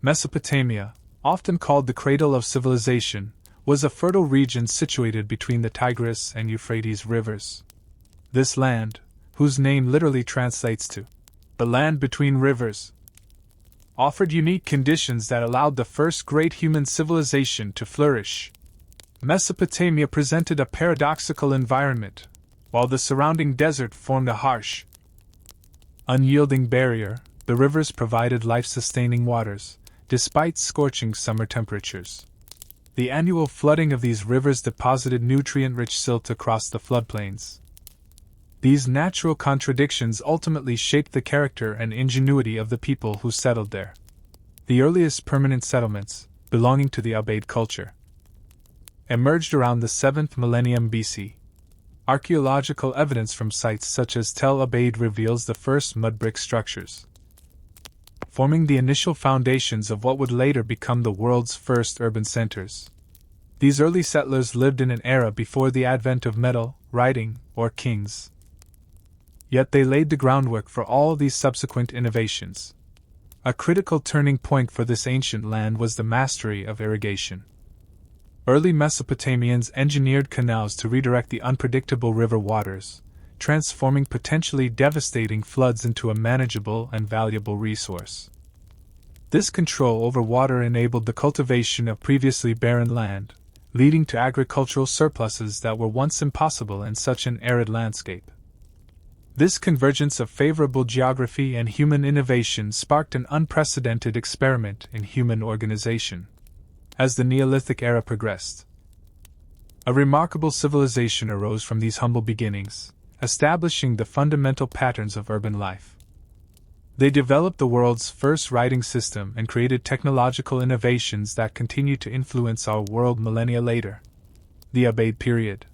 Mesopotamia, often called the cradle of civilization, was a fertile region situated between the Tigris and Euphrates rivers. This land, whose name literally translates to the land between rivers, offered unique conditions that allowed the first great human civilization to flourish. Mesopotamia presented a paradoxical environment, while the surrounding desert formed a harsh, unyielding barrier. The rivers provided life-sustaining waters, despite scorching summer temperatures. The annual flooding of these rivers deposited nutrient-rich silt across the floodplains. These natural contradictions ultimately shaped the character and ingenuity of the people who settled there. The earliest permanent settlements, belonging to the Ubaid culture, emerged around the 7th millennium BC. Archaeological evidence from sites such as Tel Ubaid reveals the first mud brick structures, forming the initial foundations of what would later become the world's first urban centers. These early settlers lived in an era before the advent of metal, writing, or kings. Yet they laid the groundwork for all these subsequent innovations. A critical turning point for this ancient land was the mastery of irrigation. Early Mesopotamians engineered canals to redirect the unpredictable river waters, transforming potentially devastating floods into a manageable and valuable resource. This control over water enabled the cultivation of previously barren land, leading to agricultural surpluses that were once impossible in such an arid landscape. This convergence of favorable geography and human innovation sparked an unprecedented experiment in human organization. As the Neolithic era progressed, a remarkable civilization arose from these humble beginnings, establishing the fundamental patterns of urban life. They developed the world's first writing system and created technological innovations that continue to influence our world millennia later. The Ubaid period,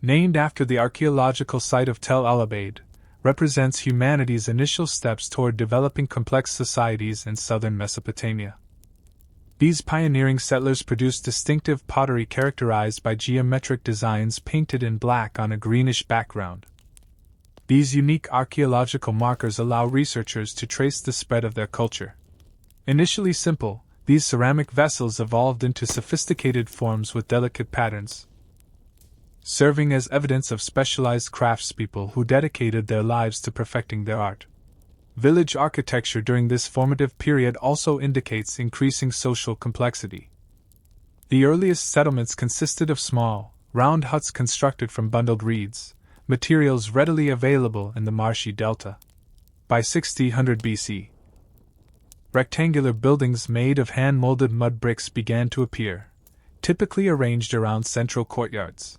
named after the archaeological site of Tel al-Ubaid, represents humanity's initial steps toward developing complex societies in southern Mesopotamia. These pioneering settlers produced distinctive pottery characterized by geometric designs painted in black on a greenish background. These unique archaeological markers allow researchers to trace the spread of their culture. Initially simple, these ceramic vessels evolved into sophisticated forms with delicate patterns, serving as evidence of specialized craftspeople who dedicated their lives to perfecting their art. Village architecture during this formative period also indicates increasing social complexity. The earliest settlements consisted of small, round huts constructed from bundled reeds, materials readily available in the marshy delta. By 1600 BC, rectangular buildings made of hand-molded mud bricks began to appear, typically arranged around central courtyards.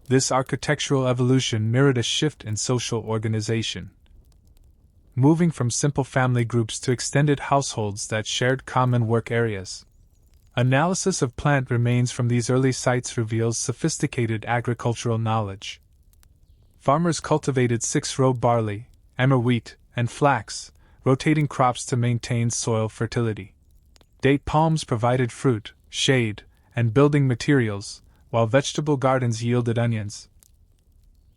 This architectural evolution mirrored a shift in social organization, moving from simple family groups to extended households that shared common work areas. Analysis of plant remains from these early sites reveals sophisticated agricultural knowledge. Farmers cultivated 6-row barley, emmer wheat, and flax, rotating crops to maintain soil fertility. Date palms provided fruit, shade, and building materials, while vegetable gardens yielded onions,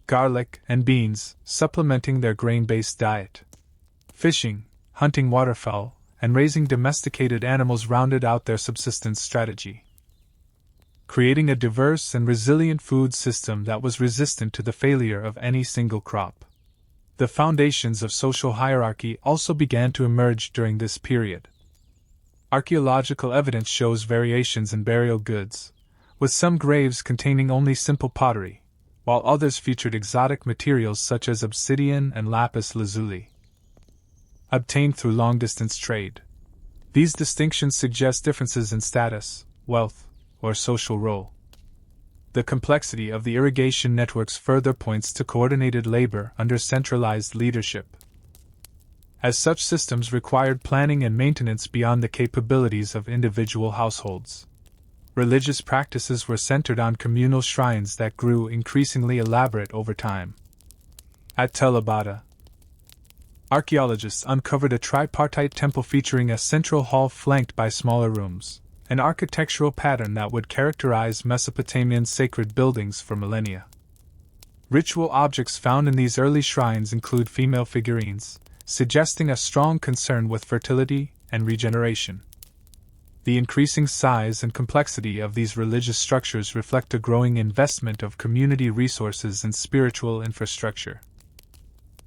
garlic, and beans, supplementing their grain-based diet. Fishing, hunting waterfowl, and raising domesticated animals rounded out their subsistence strategy, creating a diverse and resilient food system that was resistant to the failure of any single crop. The foundations of social hierarchy also began to emerge during this period. Archaeological evidence shows variations in burial goods, with some graves containing only simple pottery, while others featured exotic materials such as obsidian and lapis lazuli, obtained through long-distance trade. These distinctions suggest differences in status, wealth, or social role. The complexity of the irrigation networks further points to coordinated labor under centralized leadership, as such systems required planning and maintenance beyond the capabilities of individual households. Religious practices were centered on communal shrines that grew increasingly elaborate over time. At Tel Abada, archaeologists uncovered a tripartite temple featuring a central hall flanked by smaller rooms, an architectural pattern that would characterize Mesopotamian sacred buildings for millennia. Ritual objects found in these early shrines include female figurines, suggesting a strong concern with fertility, and regeneration. The increasing size and complexity of these religious structures reflect a growing investment of community resources and spiritual infrastructure.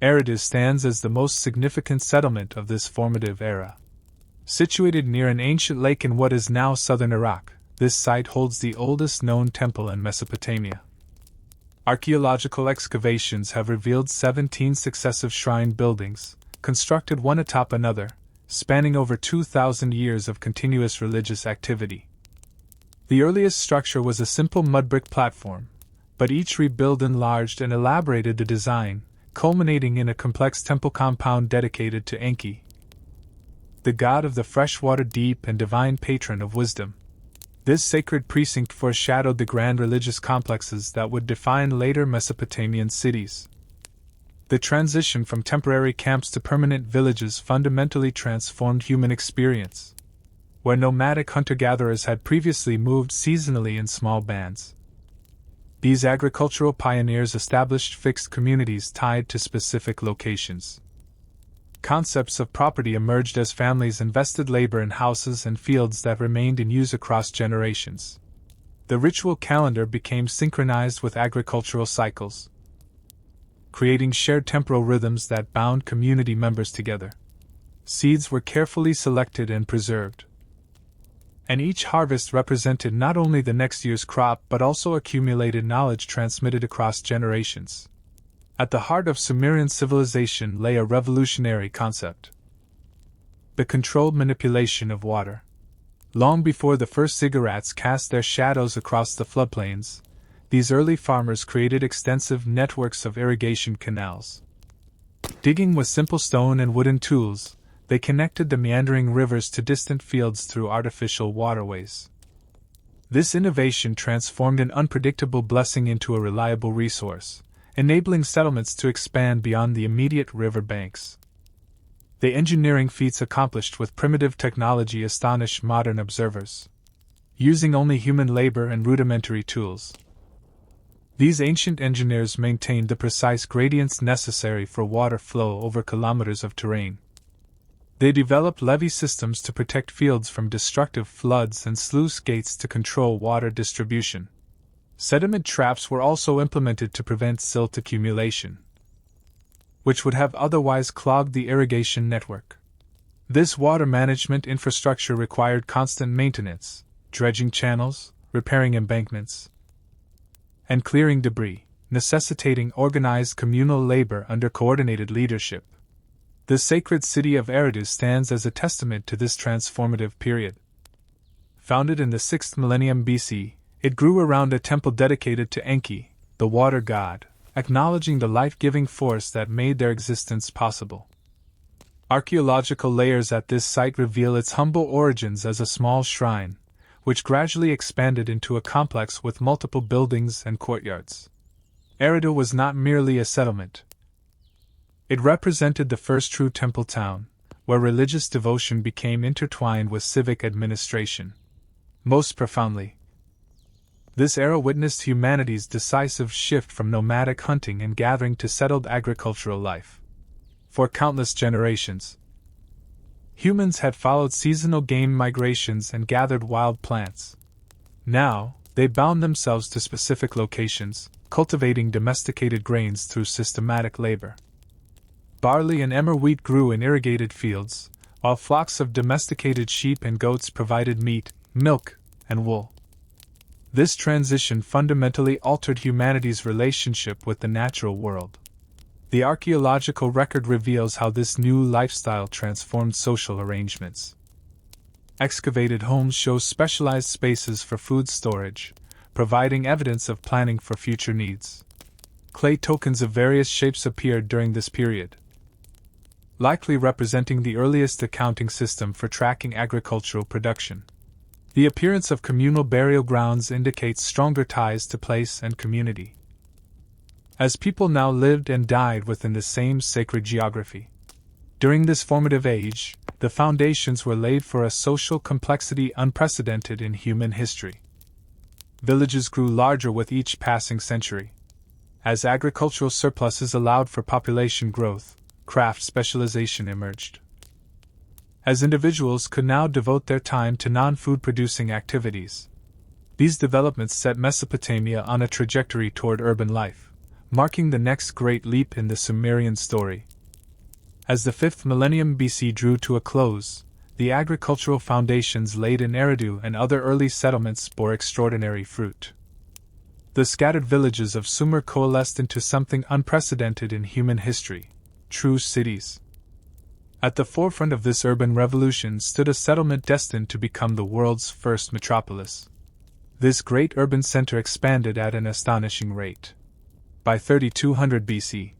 Eridu stands as the most significant settlement of this formative era. Situated near an ancient lake in what is now southern Iraq, this site holds the oldest known temple in Mesopotamia. Archaeological excavations have revealed 17 successive shrine buildings, constructed one atop another, spanning over 2,000 years of continuous religious activity. The earliest structure was a simple mud brick platform, but each rebuild enlarged and elaborated the design, culminating in a complex temple compound dedicated to Enki, the god of the freshwater deep and divine patron of wisdom. This sacred precinct foreshadowed the grand religious complexes that would define later Mesopotamian cities. The transition from temporary camps to permanent villages fundamentally transformed human experience. Where nomadic hunter-gatherers had previously moved seasonally in small bands, these agricultural pioneers established fixed communities tied to specific locations. Concepts of property emerged as families invested labor in houses and fields that remained in use across generations. The ritual calendar became synchronized with agricultural cycles, creating shared temporal rhythms that bound community members together. Seeds were carefully selected and preserved, and each harvest represented not only the next year's crop but also accumulated knowledge transmitted across generations. At the heart of Sumerian civilization lay a revolutionary concept: the controlled manipulation of water. Long before the first ziggurats cast their shadows across the floodplains, these early farmers created extensive networks of irrigation canals. Digging with simple stone and wooden tools, they connected the meandering rivers to distant fields through artificial waterways. This innovation transformed an unpredictable blessing into a reliable resource, enabling settlements to expand beyond the immediate river banks. The engineering feats accomplished with primitive technology astonished modern observers. Using only human labor and rudimentary tools, these ancient engineers maintained the precise gradients necessary for water flow over kilometers of terrain. They developed levee systems to protect fields from destructive floods and sluice gates to control water distribution. Sediment traps were also implemented to prevent silt accumulation, which would have otherwise clogged the irrigation network. This water management infrastructure required constant maintenance, dredging channels, repairing embankments, and clearing debris, necessitating organized communal labor under coordinated leadership. The sacred city of Eridu stands as a testament to this transformative period. Founded in the 6th millennium BC, it grew around a temple dedicated to Enki, the water god, acknowledging the life-giving force that made their existence possible. Archaeological layers at this site reveal its humble origins as a small shrine, which gradually expanded into a complex with multiple buildings and courtyards. Eridu was not merely a settlement. It represented the first true temple town, where religious devotion became intertwined with civic administration. Most profoundly, this era witnessed humanity's decisive shift from nomadic hunting and gathering to settled agricultural life. For countless generations, humans had followed seasonal game migrations and gathered wild plants. Now, they bound themselves to specific locations, cultivating domesticated grains through systematic labor. Barley and emmer wheat grew in irrigated fields, while flocks of domesticated sheep and goats provided meat, milk, and wool. This transition fundamentally altered humanity's relationship with the natural world. The archaeological record reveals how this new lifestyle transformed social arrangements. Excavated homes show specialized spaces for food storage, providing evidence of planning for future needs. Clay tokens of various shapes appeared during this period, likely representing the earliest accounting system for tracking agricultural production. The appearance of communal burial grounds indicates stronger ties to place and community, as people now lived and died within the same sacred geography. During this formative age, the foundations were laid for a social complexity unprecedented in human history. Villages grew larger with each passing century. As agricultural surpluses allowed for population growth, craft specialization emerged. as individuals could now devote their time to non-food producing activities. These developments set Mesopotamia on a trajectory toward urban life, marking the next great leap in the Sumerian story. As the 5th millennium BC drew to a close, the agricultural foundations laid in Eridu and other early settlements bore extraordinary fruit. The scattered villages of Sumer coalesced into something unprecedented in human history: true cities. At the forefront of this urban revolution stood a settlement destined to become the world's first metropolis. This great urban center expanded at an astonishing rate. By 3200 BC,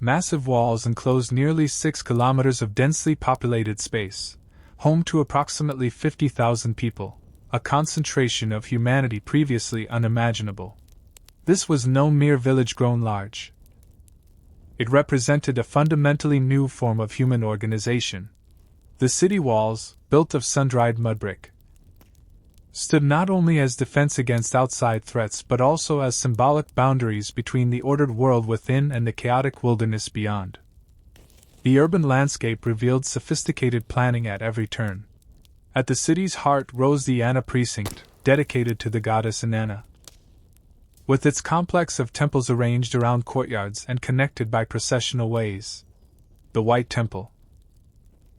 massive walls enclosed nearly 6 kilometers of densely populated space, home to approximately 50,000 people, a concentration of humanity previously unimaginable. This was no mere village grown large. It represented a fundamentally new form of human organization. The city walls, built of sun-dried mud brick, stood not only as defense against outside threats but also as symbolic boundaries between the ordered world within and the chaotic wilderness beyond. The urban landscape revealed sophisticated planning at every turn. At the city's heart rose the Inanna precinct, dedicated to the goddess Inanna. With its complex of temples arranged around courtyards and connected by processional ways. The White Temple,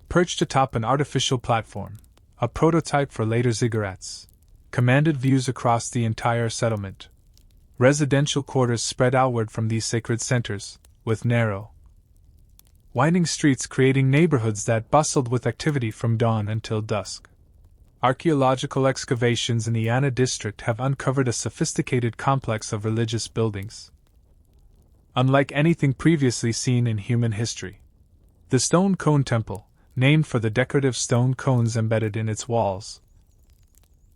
perched atop an artificial platform, a prototype for later ziggurats, commanded views across the entire settlement. Residential quarters spread outward from these sacred centers, with narrow, winding streets creating neighborhoods that bustled with activity from dawn until dusk. Archaeological excavations in the Inanna district have uncovered a sophisticated complex of religious buildings, unlike anything previously seen in human history. The Stone Cone Temple, named for the decorative stone cones embedded in its walls,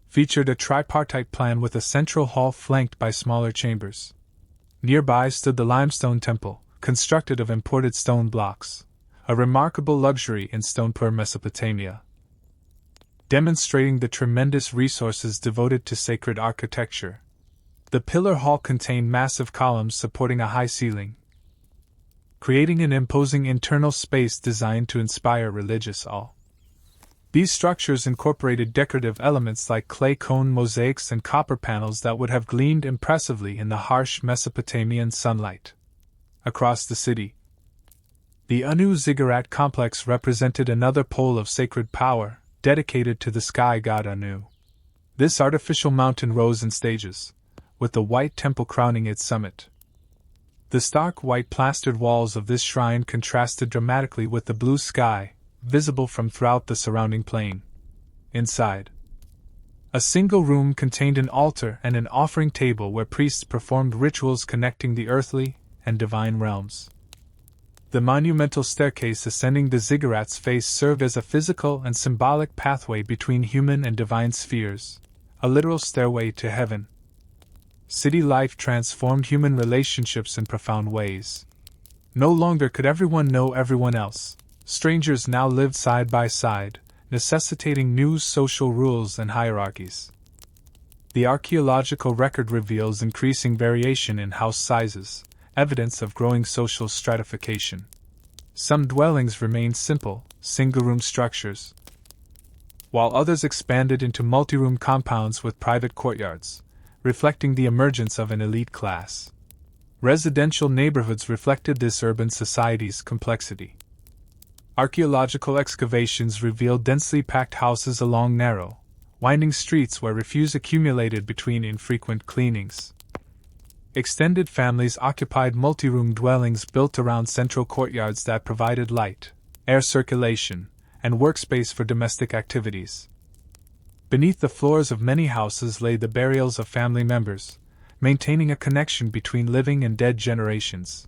featured a tripartite plan with a central hall flanked by smaller chambers. Nearby stood the limestone temple, constructed of imported stone blocks, a remarkable luxury in stone-poor Mesopotamia, demonstrating the tremendous resources devoted to sacred architecture. The pillar hall contained massive columns supporting a high ceiling, creating an imposing internal space designed to inspire religious awe. These structures incorporated decorative elements like clay cone mosaics and copper panels that would have gleamed impressively in the harsh Mesopotamian sunlight. Across the city, the Anu ziggurat complex represented another pole of sacred power, dedicated to the sky god Anu. This artificial mountain rose in stages, with the White Temple crowning its summit. The stark white plastered walls of this shrine contrasted dramatically with the blue sky, visible from throughout the surrounding plain. Inside, a single room contained an altar and an offering table where priests performed rituals connecting the earthly and divine realms. The monumental staircase ascending the ziggurat's face served as a physical and symbolic pathway between human and divine spheres, a literal stairway to heaven. City life transformed human relationships in profound ways. No longer could everyone know everyone else. Strangers now lived side by side, necessitating new social rules and hierarchies. The archaeological record reveals increasing variation in house sizes, evidence of growing social stratification. Some dwellings remained simple, single-room structures, while others expanded into multi-room compounds with private courtyards, reflecting the emergence of an elite class. Residential neighborhoods reflected this urban society's complexity. Archaeological excavations revealed densely packed houses along narrow, winding streets where refuse accumulated between infrequent cleanings. Extended families occupied multi-room dwellings built around central courtyards that provided light, air circulation, and workspace for domestic activities. Beneath the floors of many houses lay the burials of family members, maintaining a connection between living and dead generations.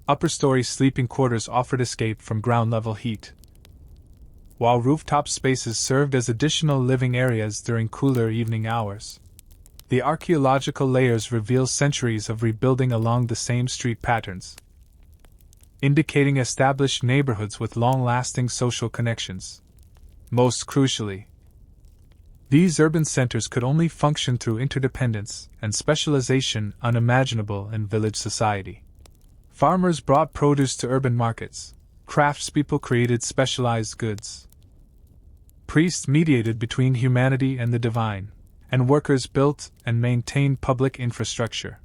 Upper-story sleeping quarters offered escape from ground-level heat, while rooftop spaces served as additional living areas during cooler evening hours. The archaeological layers reveal centuries of rebuilding along the same street patterns, indicating established neighborhoods with long-lasting social connections. Most crucially, these urban centers could only function through interdependence and specialization unimaginable in village society. Farmers brought produce to urban markets, craftspeople created specialized goods. Priests mediated between humanity and the divine, and workers built and maintained public infrastructure.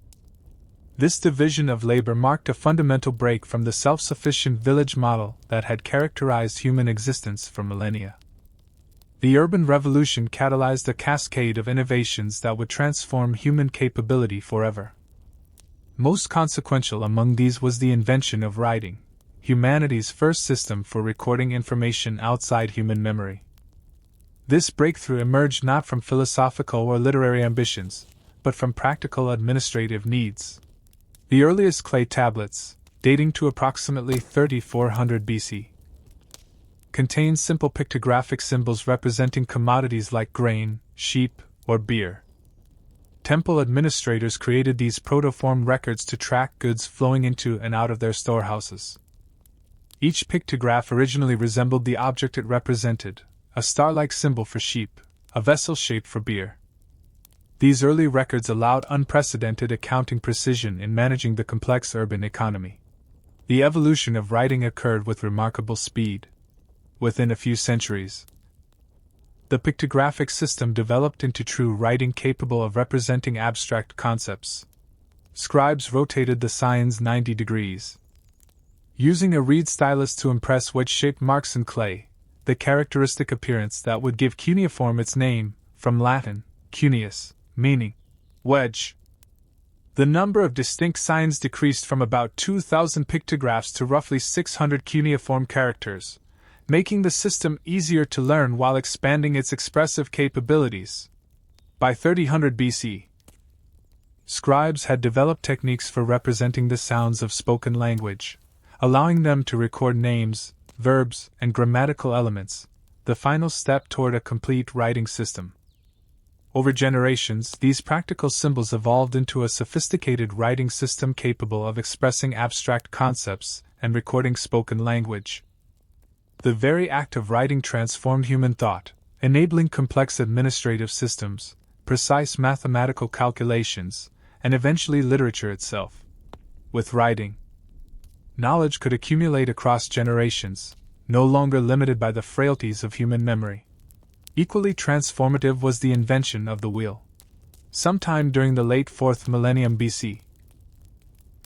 This division of labor marked a fundamental break from the self-sufficient village model that had characterized human existence for millennia. The urban revolution catalyzed a cascade of innovations that would transform human capability forever. Most consequential among these was the invention of writing, humanity's first system for recording information outside human memory. This breakthrough emerged not from philosophical or literary ambitions, but from practical administrative needs. The earliest clay tablets, dating to approximately 3400 BC, contained simple pictographic symbols representing commodities like grain, sheep, or beer. Temple administrators created these protoform records to track goods flowing into and out of their storehouses. Each pictograph originally resembled the object it represented, a star-like symbol for sheep, a vessel shaped for beer. These early records allowed unprecedented accounting precision in managing the complex urban economy. The evolution of writing occurred with remarkable speed. Within a few centuries, the pictographic system developed into true writing capable of representing abstract concepts. Scribes rotated the signs 90 degrees, using a reed stylus to impress wedge-shaped marks in clay, the characteristic appearance that would give cuneiform its name, from Latin, cuneus, meaning wedge. The number of distinct signs decreased from about 2,000 pictographs to roughly 600 cuneiform characters, making the system easier to learn while expanding its expressive capabilities. By 3000 BC, scribes had developed techniques for representing the sounds of spoken language, allowing them to record names, verbs, and grammatical elements, the final step toward a complete writing system. Over generations, these practical symbols evolved into a sophisticated writing system capable of expressing abstract concepts and recording spoken language. The very act of writing transformed human thought, enabling complex administrative systems, precise mathematical calculations, and eventually literature itself. With writing, knowledge could accumulate across generations, no longer limited by the frailties of human memory. Equally transformative was the invention of the wheel. Sometime during the late 4th millennium BC,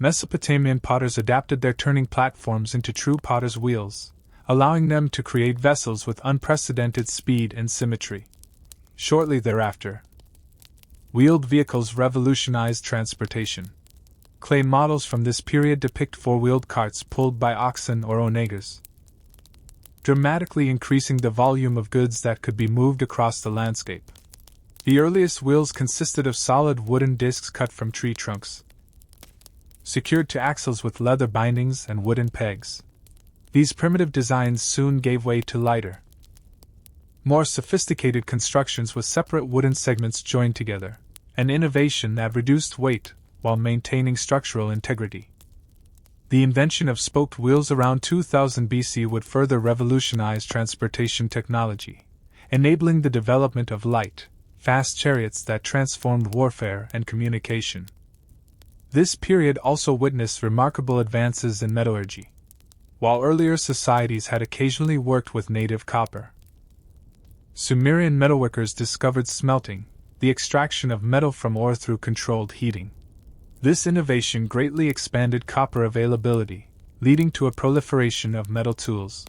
Mesopotamian potters adapted their turning platforms into true potter's wheels, allowing them to create vessels with unprecedented speed and symmetry. Shortly thereafter, wheeled vehicles revolutionized transportation. Clay models from this period depict four-wheeled carts pulled by oxen or onagers, dramatically increasing the volume of goods that could be moved across the landscape. The earliest wheels consisted of solid wooden discs cut from tree trunks, secured to axles with leather bindings and wooden pegs. These primitive designs soon gave way to lighter, more sophisticated constructions with separate wooden segments joined together, an innovation that reduced weight while maintaining structural integrity. The invention of spoked wheels around 2000 BC would further revolutionize transportation technology, enabling the development of light, fast chariots that transformed warfare and communication. This period also witnessed remarkable advances in metallurgy. While earlier societies had occasionally worked with native copper, Sumerian metalworkers discovered smelting, the extraction of metal from ore through controlled heating. This innovation greatly expanded copper availability, leading to a proliferation of metal tools,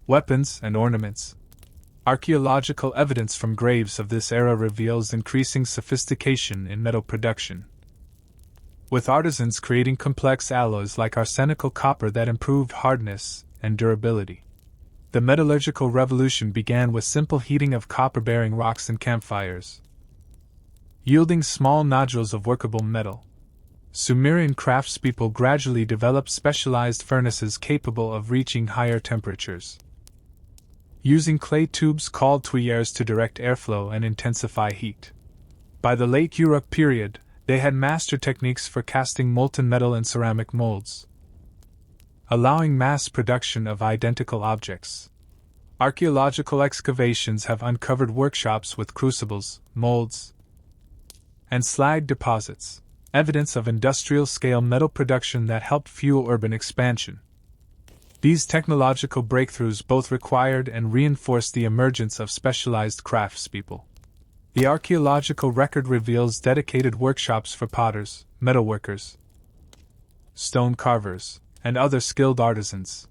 weapons, and ornaments. Archaeological evidence from graves of this era reveals increasing sophistication in metal production, with artisans creating complex alloys like arsenical copper that improved hardness and durability. The metallurgical revolution began with simple heating of copper-bearing rocks in campfires, yielding small nodules of workable metal. Sumerian craftspeople gradually developed specialized furnaces capable of reaching higher temperatures, using clay tubes called tuyères to direct airflow and intensify heat. By the late Uruk period, they had mastered techniques for casting molten metal in ceramic molds, allowing mass production of identical objects. Archaeological excavations have uncovered workshops with crucibles, molds, and slag deposits, evidence of industrial-scale metal production that helped fuel urban expansion. These technological breakthroughs both required and reinforced the emergence of specialized craftspeople. The archaeological record reveals dedicated workshops for potters, metalworkers, stone carvers, and other skilled artisans.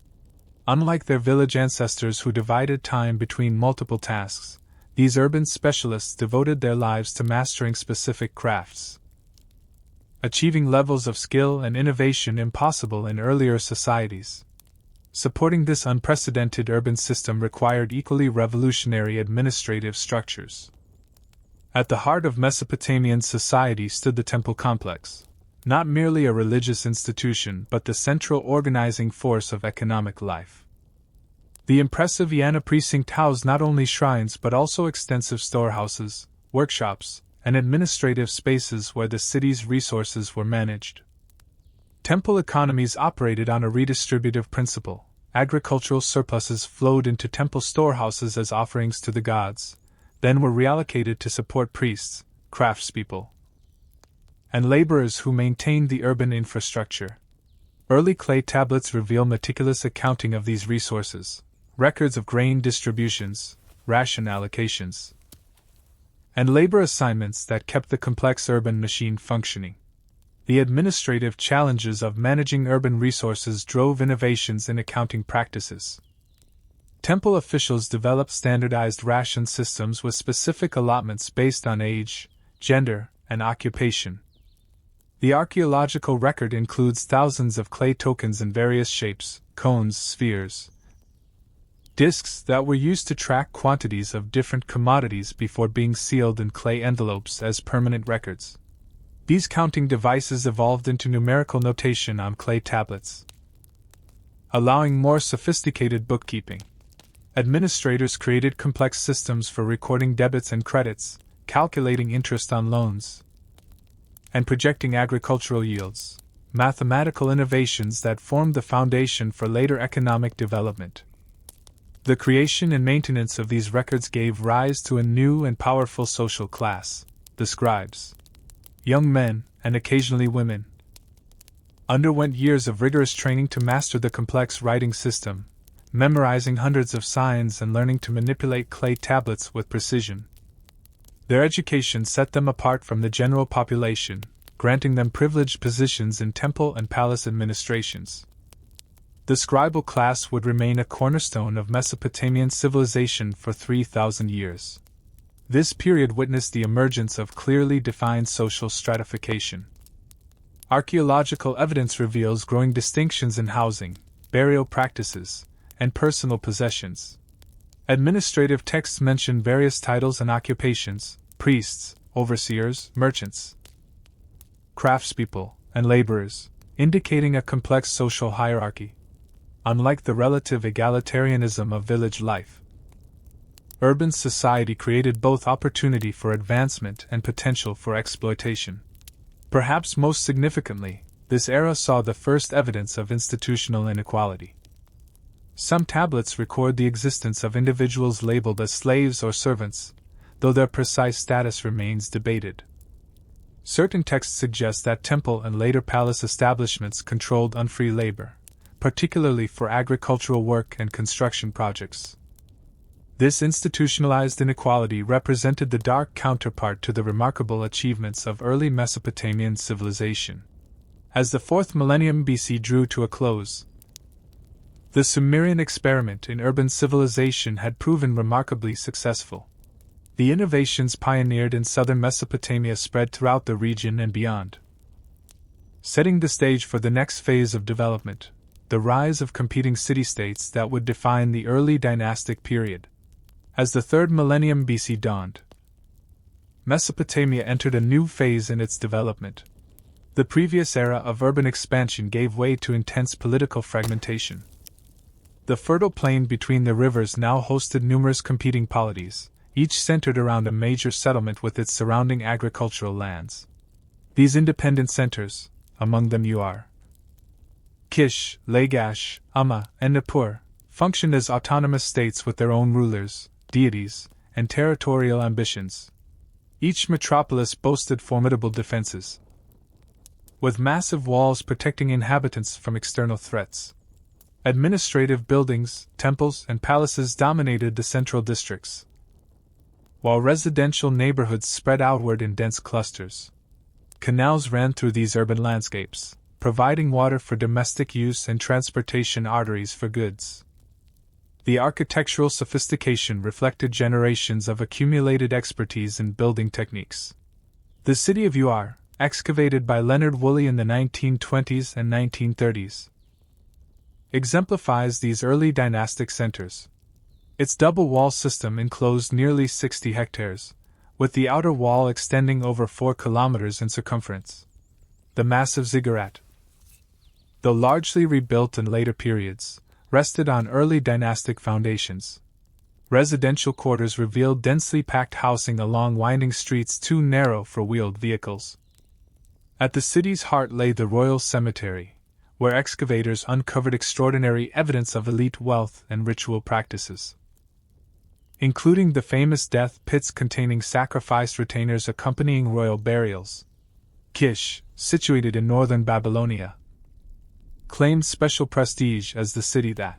Unlike their village ancestors who divided time between multiple tasks, these urban specialists devoted their lives to mastering specific crafts, achieving levels of skill and innovation impossible in earlier societies. Supporting this unprecedented urban system required equally revolutionary administrative structures. At the heart of Mesopotamian society stood the temple complex, not merely a religious institution but the central organizing force of economic life. The impressive Yana precinct housed not only shrines but also extensive storehouses, workshops, and administrative spaces where the city's resources were managed. Temple economies operated on a redistributive principle. Agricultural surpluses flowed into temple storehouses as offerings to the gods, then were reallocated to support priests, craftspeople, and laborers who maintained the urban infrastructure. Early clay tablets reveal meticulous accounting of these resources, records of grain distributions, ration allocations, and labor assignments that kept the complex urban machine functioning. The administrative challenges of managing urban resources drove innovations in accounting practices. Temple officials developed standardized ration systems with specific allotments based on age, gender, and occupation. The archaeological record includes thousands of clay tokens in various shapes, cones, spheres, discs that were used to track quantities of different commodities before being sealed in clay envelopes as permanent records. These counting devices evolved into numerical notation on clay tablets, allowing more sophisticated bookkeeping. Administrators created complex systems for recording debits and credits, calculating interest on loans, and projecting agricultural yields, mathematical innovations that formed the foundation for later economic development. The creation and maintenance of these records gave rise to a new and powerful social class, the scribes. Young men, and occasionally women, underwent years of rigorous training to master the complex writing system, memorizing hundreds of signs and learning to manipulate clay tablets with precision. Their education set them apart from the general population, granting them privileged positions in temple and palace administrations. The scribal class would remain a cornerstone of Mesopotamian civilization for 3,000 years. This period witnessed the emergence of clearly defined social stratification. Archaeological evidence reveals growing distinctions in housing, burial practices, and personal possessions. Administrative texts mention various titles and occupations: priests, overseers, merchants, craftspeople, and laborers, indicating a complex social hierarchy. Unlike the relative egalitarianism of village life, urban society created both opportunity for advancement and potential for exploitation. Perhaps most significantly, this era saw the first evidence of institutional inequality. Some tablets record the existence of individuals labeled as slaves or servants, though their precise status remains debated. Certain texts suggest that temple and later palace establishments controlled unfree labor, particularly for agricultural work and construction projects. This institutionalized inequality represented the dark counterpart to the remarkable achievements of early Mesopotamian civilization. As the 4th millennium BC drew to a close, the Sumerian experiment in urban civilization had proven remarkably successful. The innovations pioneered in southern Mesopotamia spread throughout the region and beyond, setting the stage for the next phase of development, the rise of competing city-states that would define the early dynastic period. As the 3rd millennium BC dawned, Mesopotamia entered a new phase in its development. The previous era of urban expansion gave way to intense political fragmentation. The fertile plain between the rivers now hosted numerous competing polities, each centered around a major settlement with its surrounding agricultural lands. These independent centers, among them Ur, Kish, Lagash, Amma, and Nippur, functioned as autonomous states with their own rulers, deities, and territorial ambitions. Each metropolis boasted formidable defenses, with massive walls protecting inhabitants from external threats. Administrative buildings, temples, and palaces dominated the central districts, while residential neighborhoods spread outward in dense clusters. Canals ran through these urban landscapes, providing water for domestic use and transportation arteries for goods. The architectural sophistication reflected generations of accumulated expertise in building techniques. The city of Ur, excavated by Leonard Woolley in the 1920s and 1930s, exemplifies these early dynastic centers. Its double wall system enclosed nearly 60 hectares, with the outer wall extending over 4 kilometers in circumference. The massive ziggurat, though largely rebuilt in later periods, rested on early dynastic foundations. Residential quarters revealed densely packed housing along winding streets too narrow for wheeled vehicles. At the city's heart lay the royal cemetery, where excavators uncovered extraordinary evidence of elite wealth and ritual practices, including the famous death pits containing sacrificed retainers accompanying royal burials. Kish, situated in northern Babylonia, claimed special prestige as the city that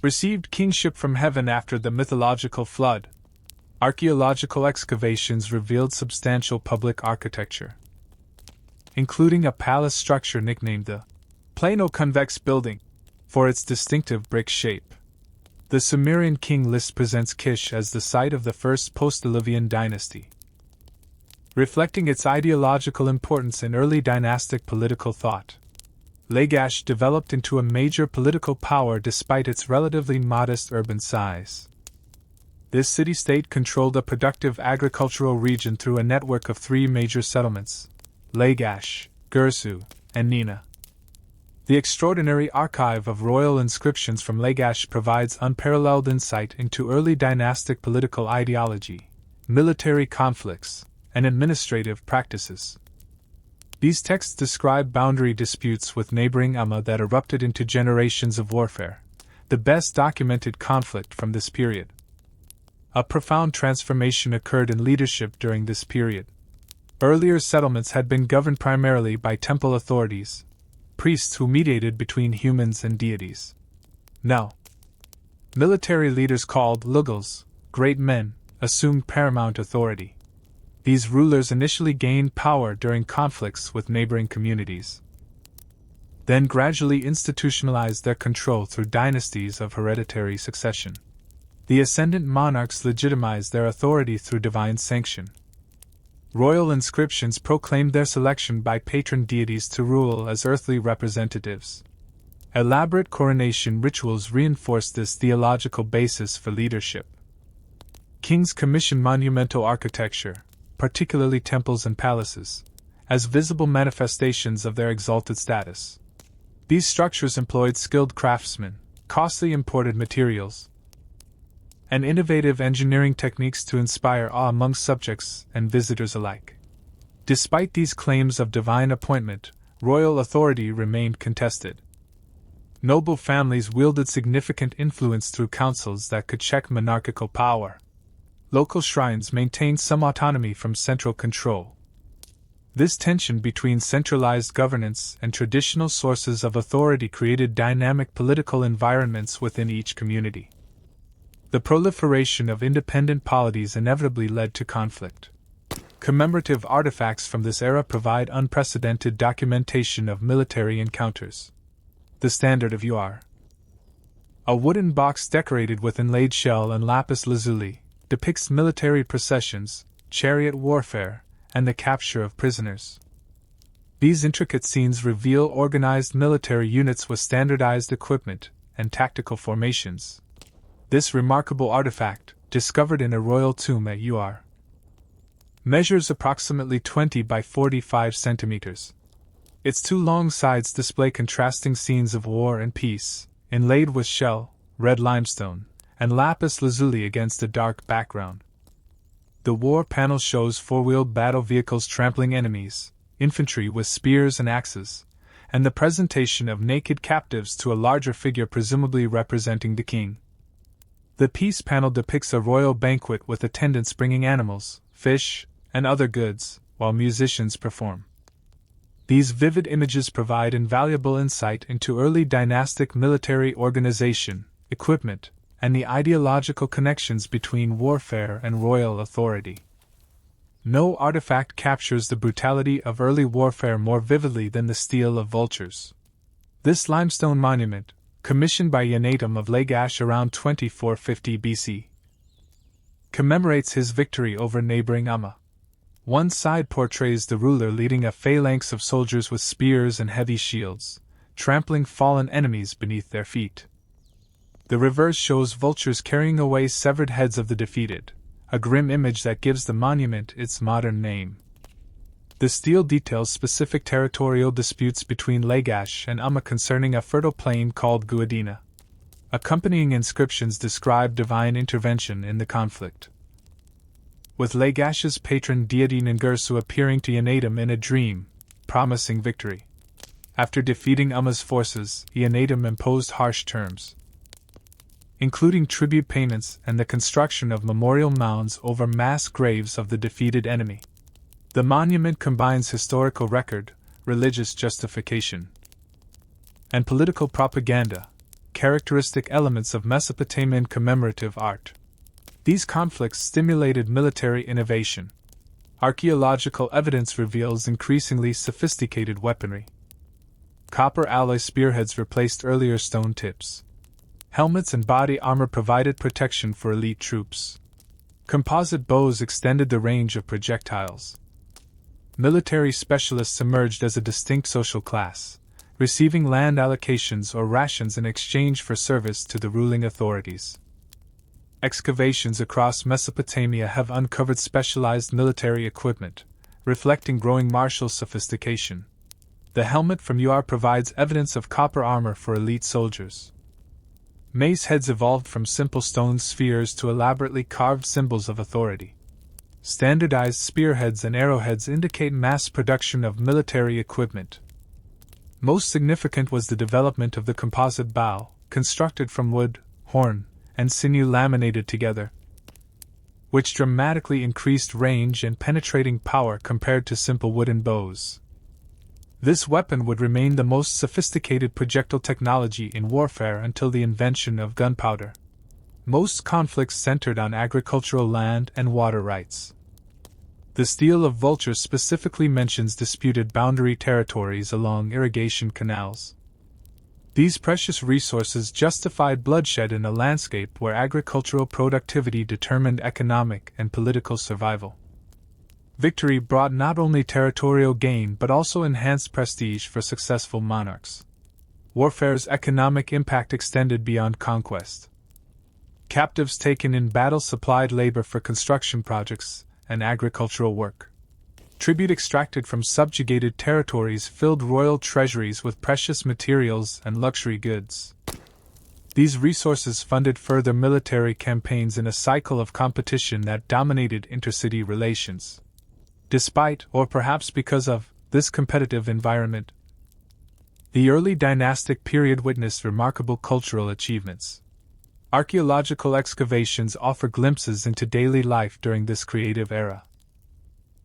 received kingship from heaven after the mythological flood. Archaeological excavations revealed substantial public architecture, including a palace structure nicknamed the Plano-Convex Building, for its distinctive brick shape. The Sumerian king list presents Kish as the site of the first post-Diluvian dynasty, reflecting its ideological importance in early dynastic political thought. Lagash developed into a major political power despite its relatively modest urban size. This city-state controlled a productive agricultural region through a network of 3 major settlements: Lagash, Gursu, and Nina. The extraordinary archive of royal inscriptions from Lagash provides unparalleled insight into early dynastic political ideology, military conflicts, and administrative practices. These texts describe boundary disputes with neighboring Amma that erupted into generations of warfare, the best documented conflict from this period. A profound transformation occurred in leadership during this period. Earlier settlements had been governed primarily by temple authorities, priests who mediated between humans and deities. Now, military leaders called Lugals, great men, assumed paramount authority. These rulers initially gained power during conflicts with neighboring communities, then gradually institutionalized their control through dynasties of hereditary succession. The ascendant monarchs legitimized their authority through divine sanction. Royal inscriptions proclaimed their selection by patron deities to rule as earthly representatives. Elaborate coronation rituals reinforced this theological basis for leadership. Kings commissioned monumental architecture, particularly temples and palaces, as visible manifestations of their exalted status. These structures employed skilled craftsmen, costly imported materials, and innovative engineering techniques to inspire awe among subjects and visitors alike. Despite these claims of divine appointment, royal authority remained contested. Noble families wielded significant influence through councils that could check monarchical power. Local shrines maintained some autonomy from central control. This tension between centralized governance and traditional sources of authority created dynamic political environments within each community. The proliferation of independent polities inevitably led to conflict. Commemorative artifacts from this era provide unprecedented documentation of military encounters. The Standard of Ur, a wooden box decorated with inlaid shell and lapis lazuli, depicts military processions, chariot warfare, and the capture of prisoners. These intricate scenes reveal organized military units with standardized equipment and tactical formations. This remarkable artifact, discovered in a royal tomb at Ur, measures approximately 20 by 45 centimeters. Its 2 long sides display contrasting scenes of war and peace, inlaid with shell, red limestone, and lapis lazuli against a dark background. The war panel shows 4-wheeled battle vehicles trampling enemies, infantry with spears and axes, and the presentation of naked captives to a larger figure presumably representing the king. The peace panel depicts a royal banquet with attendants bringing animals, fish, and other goods, while musicians perform. These vivid images provide invaluable insight into early dynastic military organization, equipment, and the ideological connections between warfare and royal authority. No artifact captures the brutality of early warfare more vividly than the Stele of Vultures. This limestone monument, commissioned by Yanatum of Lagash around 2450 BC, commemorates his victory over neighboring Umma. One side portrays the ruler leading a phalanx of soldiers with spears and heavy shields, trampling fallen enemies beneath their feet. The reverse shows vultures carrying away severed heads of the defeated, a grim image that gives the monument its modern name. The stele details specific territorial disputes between Lagash and Umma concerning a fertile plain called Guadina. Accompanying inscriptions describe divine intervention in the conflict, with Lagash's patron deity Ningirsu appearing to Yanatum in a dream, promising victory. After defeating Umma's forces, Yanatum imposed harsh terms, including tribute payments and the construction of memorial mounds over mass graves of the defeated enemy. The monument combines historical record, religious justification, and political propaganda, characteristic elements of Mesopotamian commemorative art. These conflicts stimulated military innovation. Archaeological evidence reveals increasingly sophisticated weaponry. Copper alloy spearheads replaced earlier stone tips. Helmets and body armor provided protection for elite troops. Composite bows extended the range of projectiles. Military specialists emerged as a distinct social class, receiving land allocations or rations in exchange for service to the ruling authorities. Excavations across Mesopotamia have uncovered specialized military equipment, reflecting growing martial sophistication. The helmet from Ur provides evidence of copper armor for elite soldiers. Mace heads evolved from simple stone spheres to elaborately carved symbols of authority. Standardized spearheads and arrowheads indicate mass production of military equipment. Most significant was the development of the composite bow, constructed from wood, horn, and sinew laminated together, which dramatically increased range and penetrating power compared to simple wooden bows. This weapon would remain the most sophisticated projectile technology in warfare until the invention of gunpowder. Most conflicts centered on agricultural land and water rights. The Stele of Vultures specifically mentions disputed boundary territories along irrigation canals. These precious resources justified bloodshed in a landscape where agricultural productivity determined economic and political survival. Victory brought not only territorial gain but also enhanced prestige for successful monarchs. Warfare's economic impact extended beyond conquest. Captives taken in battle supplied labor for construction projects and agricultural work. Tribute extracted from subjugated territories filled royal treasuries with precious materials and luxury goods. These resources funded further military campaigns in a cycle of competition that dominated intercity relations. Despite, or perhaps because of, this competitive environment, the early dynastic period witnessed remarkable cultural achievements. Archaeological excavations offer glimpses into daily life during this creative era.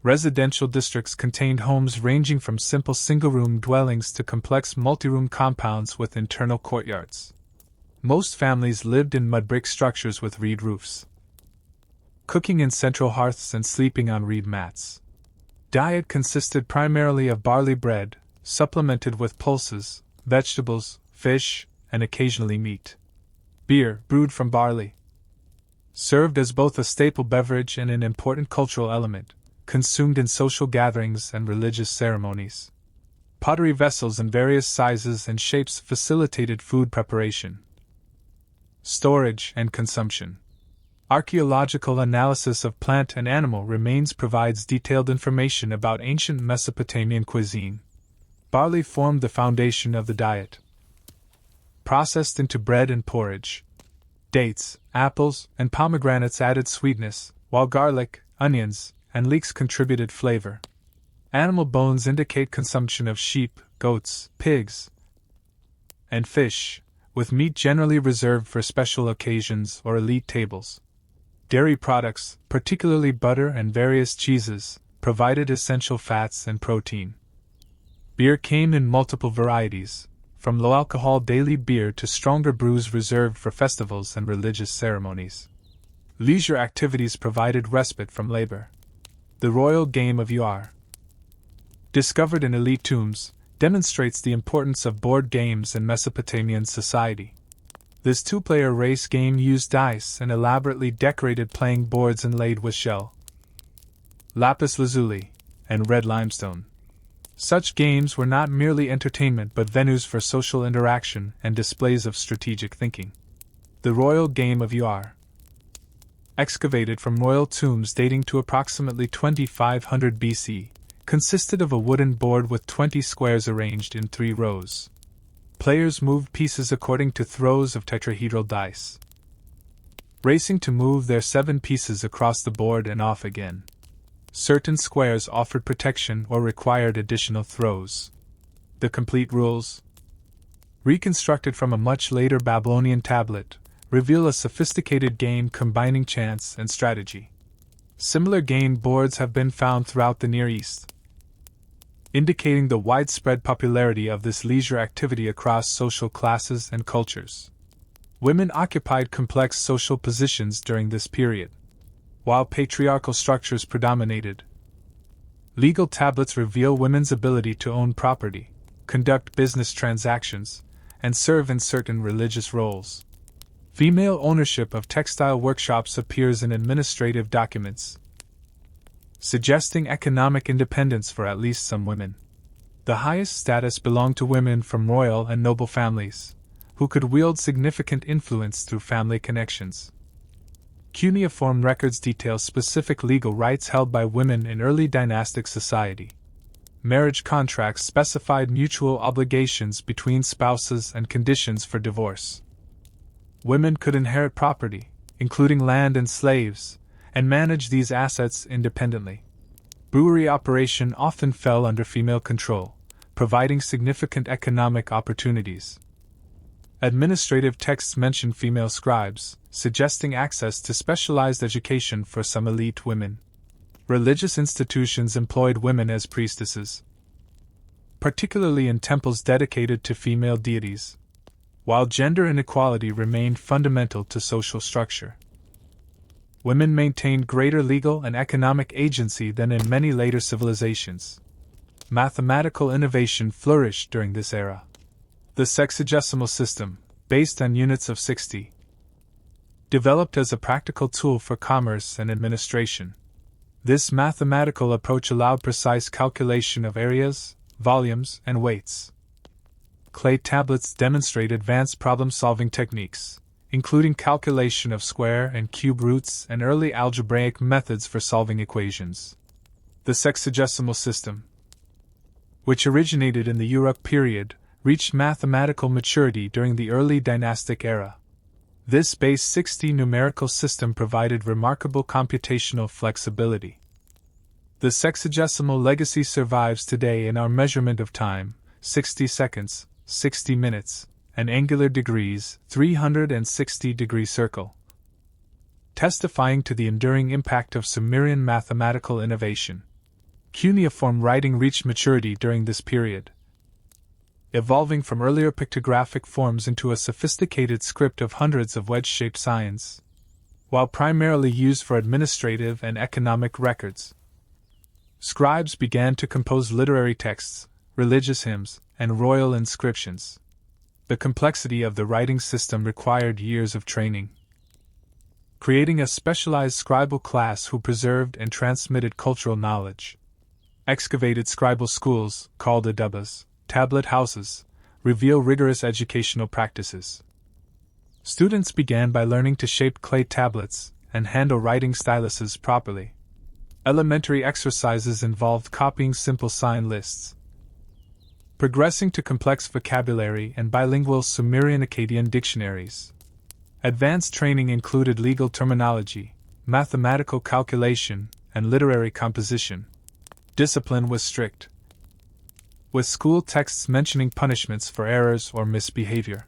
Residential districts contained homes ranging from simple single-room dwellings to complex multi-room compounds with internal courtyards. Most families lived in mud-brick structures with reed roofs, cooking in central hearths and sleeping on reed mats. Diet consisted primarily of barley bread, supplemented with pulses, vegetables, fish, and occasionally meat. Beer, brewed from barley, served as both a staple beverage and an important cultural element, consumed in social gatherings and religious ceremonies. Pottery vessels in various sizes and shapes facilitated food preparation, storage, and consumption. Archaeological analysis of plant and animal remains provides detailed information about ancient Mesopotamian cuisine. Barley formed the foundation of the diet, processed into bread and porridge. Dates, apples, and pomegranates added sweetness, while garlic, onions, and leeks contributed flavor. Animal bones indicate consumption of sheep, goats, pigs, and fish, with meat generally reserved for special occasions or elite tables. Dairy products, particularly butter and various cheeses, provided essential fats and protein. Beer came in multiple varieties, from low-alcohol daily beer to stronger brews reserved for festivals and religious ceremonies. Leisure activities provided respite from labor. The royal game of Ur, discovered in elite tombs, demonstrates the importance of board games in Mesopotamian society. This two-player race game used dice and elaborately decorated playing boards inlaid with shell, lapis lazuli, and red limestone. Such games were not merely entertainment but venues for social interaction and displays of strategic thinking. The royal game of Ur, excavated from royal tombs dating to approximately 2500 BC, consisted of a wooden board with 20 squares arranged in 3 rows. Players moved pieces according to throws of tetrahedral dice, racing to move their 7 pieces across the board and off again. Certain squares offered protection or required additional throws. The complete rules, reconstructed from a much later Babylonian tablet, reveal a sophisticated game combining chance and strategy. Similar game boards have been found throughout the Near East, indicating the widespread popularity of this leisure activity across social classes and cultures. Women occupied complex social positions during this period, while patriarchal structures predominated. Legal tablets reveal women's ability to own property, conduct business transactions, and serve in certain religious roles. Female ownership of textile workshops appears in administrative documents, suggesting economic independence for at least some women. The highest status belonged to women from royal and noble families, who could wield significant influence through family connections. Cuneiform records detail specific legal rights held by women in early dynastic society. Marriage contracts specified mutual obligations between spouses and conditions for divorce. Women could inherit property, including land and slaves, and manage these assets independently. Brewery operation often fell under female control, providing significant economic opportunities. Administrative texts mention female scribes, suggesting access to specialized education for some elite women. Religious institutions employed women as priestesses, particularly in temples dedicated to female deities, while gender inequality remained fundamental to social structure. Women maintained greater legal and economic agency than in many later civilizations. Mathematical innovation flourished during this era. The sexagesimal system, based on units of 60, developed as a practical tool for commerce and administration. This mathematical approach allowed precise calculation of areas, volumes, and weights. Clay tablets demonstrate advanced problem-solving techniques, including calculation of square and cube roots and early algebraic methods for solving equations. The sexagesimal system, which originated in the Uruk period, reached mathematical maturity during the early dynastic era. This base 60 numerical system provided remarkable computational flexibility. The sexagesimal legacy survives today in our measurement of time, 60 seconds, 60 minutes, and angular degrees, 360-degree circle, testifying to the enduring impact of Sumerian mathematical innovation. Cuneiform writing reached maturity during this period, evolving from earlier pictographic forms into a sophisticated script of hundreds of wedge-shaped signs. While primarily used for administrative and economic records, scribes began to compose literary texts, religious hymns, and royal inscriptions. The complexity of the writing system required years of training, creating a specialized scribal class who preserved and transmitted cultural knowledge. Excavated scribal schools, called adubas, tablet houses, reveal rigorous educational practices. Students began by learning to shape clay tablets and handle writing styluses properly. Elementary exercises involved copying simple sign lists, progressing to complex vocabulary and bilingual Sumerian Akkadian dictionaries. Advanced training included legal terminology, mathematical calculation, and literary composition. Discipline was strict, with school texts mentioning punishments for errors or misbehavior.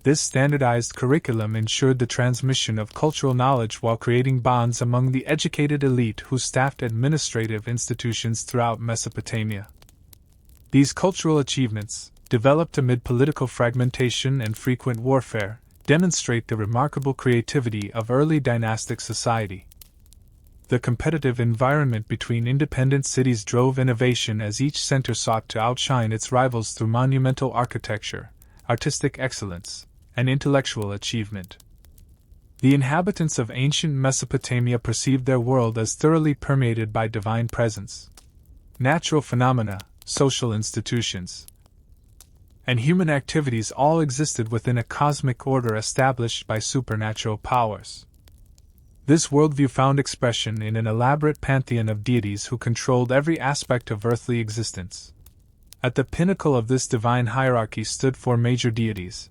This standardized curriculum ensured the transmission of cultural knowledge while creating bonds among the educated elite who staffed administrative institutions throughout Mesopotamia. These cultural achievements, developed amid political fragmentation and frequent warfare, demonstrate the remarkable creativity of early dynastic society. The competitive environment between independent cities drove innovation as each center sought to outshine its rivals through monumental architecture, artistic excellence, and intellectual achievement. The inhabitants of ancient Mesopotamia perceived their world as thoroughly permeated by divine presence. Natural phenomena, social institutions, and human activities all existed within a cosmic order established by supernatural powers. This worldview found expression in an elaborate pantheon of deities who controlled every aspect of earthly existence. At the pinnacle of this divine hierarchy stood four major deities,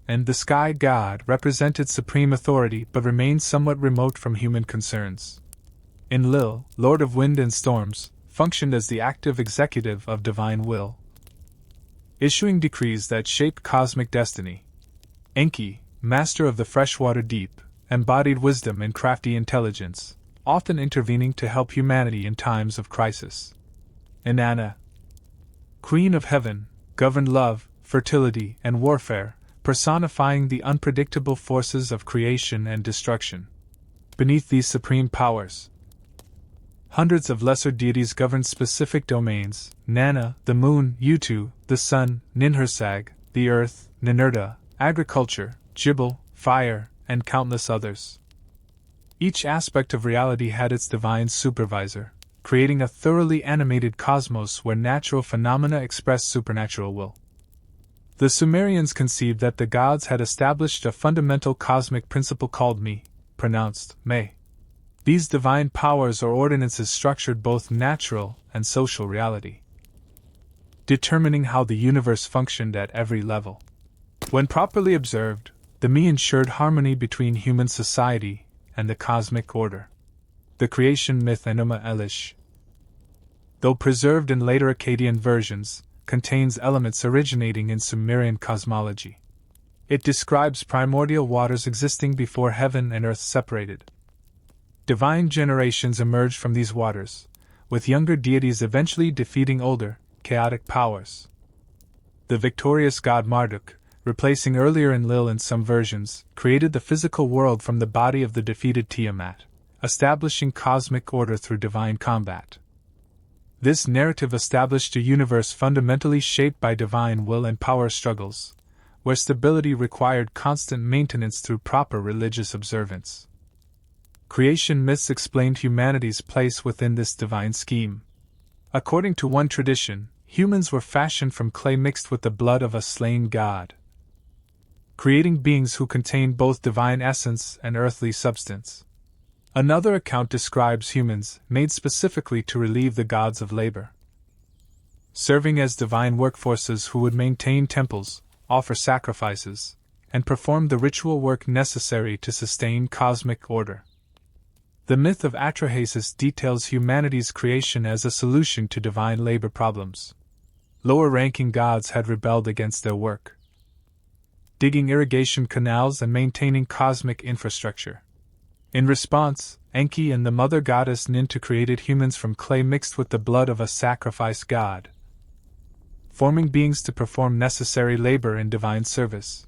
and the sky god represented supreme authority but remained somewhat remote from human concerns. Enlil, lord of wind and storms, functioned as the active executive of divine will, issuing decrees that shaped cosmic destiny. Enki, master of the freshwater deep, embodied wisdom and crafty intelligence, often intervening to help humanity in times of crisis. Inanna, queen of heaven, governed love, fertility, and warfare, personifying the unpredictable forces of creation and destruction. Beneath these supreme powers, hundreds of lesser deities governed specific domains: Nana, the moon; Utu, the sun; Ninhursag, the earth; Ninurta, agriculture; Jibal, fire, and countless others. Each aspect of reality had its divine supervisor, creating a thoroughly animated cosmos where natural phenomena expressed supernatural will. The Sumerians conceived that the gods had established a fundamental cosmic principle called Me, pronounced Me. These divine powers or ordinances structured both natural and social reality, determining how the universe functioned at every level. When properly observed, the Me ensured harmony between human society and the cosmic order. The creation myth Enuma Elish, though preserved in later Akkadian versions, contains elements originating in Sumerian cosmology. It describes primordial waters existing before heaven and earth separated. Divine generations emerged from these waters, with younger deities eventually defeating older, chaotic powers. The victorious god Marduk, replacing earlier Enlil in some versions, created the physical world from the body of the defeated Tiamat, establishing cosmic order through divine combat. This narrative established a universe fundamentally shaped by divine will and power struggles, where stability required constant maintenance through proper religious observance. Creation myths explained humanity's place within this divine scheme. According to one tradition, humans were fashioned from clay mixed with the blood of a slain god, creating beings who contained both divine essence and earthly substance. Another account describes humans, made specifically to relieve the gods of labor, serving as divine workforces who would maintain temples, offer sacrifices, and perform the ritual work necessary to sustain cosmic order. The myth of Atrahasis details humanity's creation as a solution to divine labor problems. Lower-ranking gods had rebelled against their work, digging irrigation canals and maintaining cosmic infrastructure. In response, Enki and the mother goddess Nintu created humans from clay mixed with the blood of a sacrificed god, forming beings to perform necessary labor in divine service.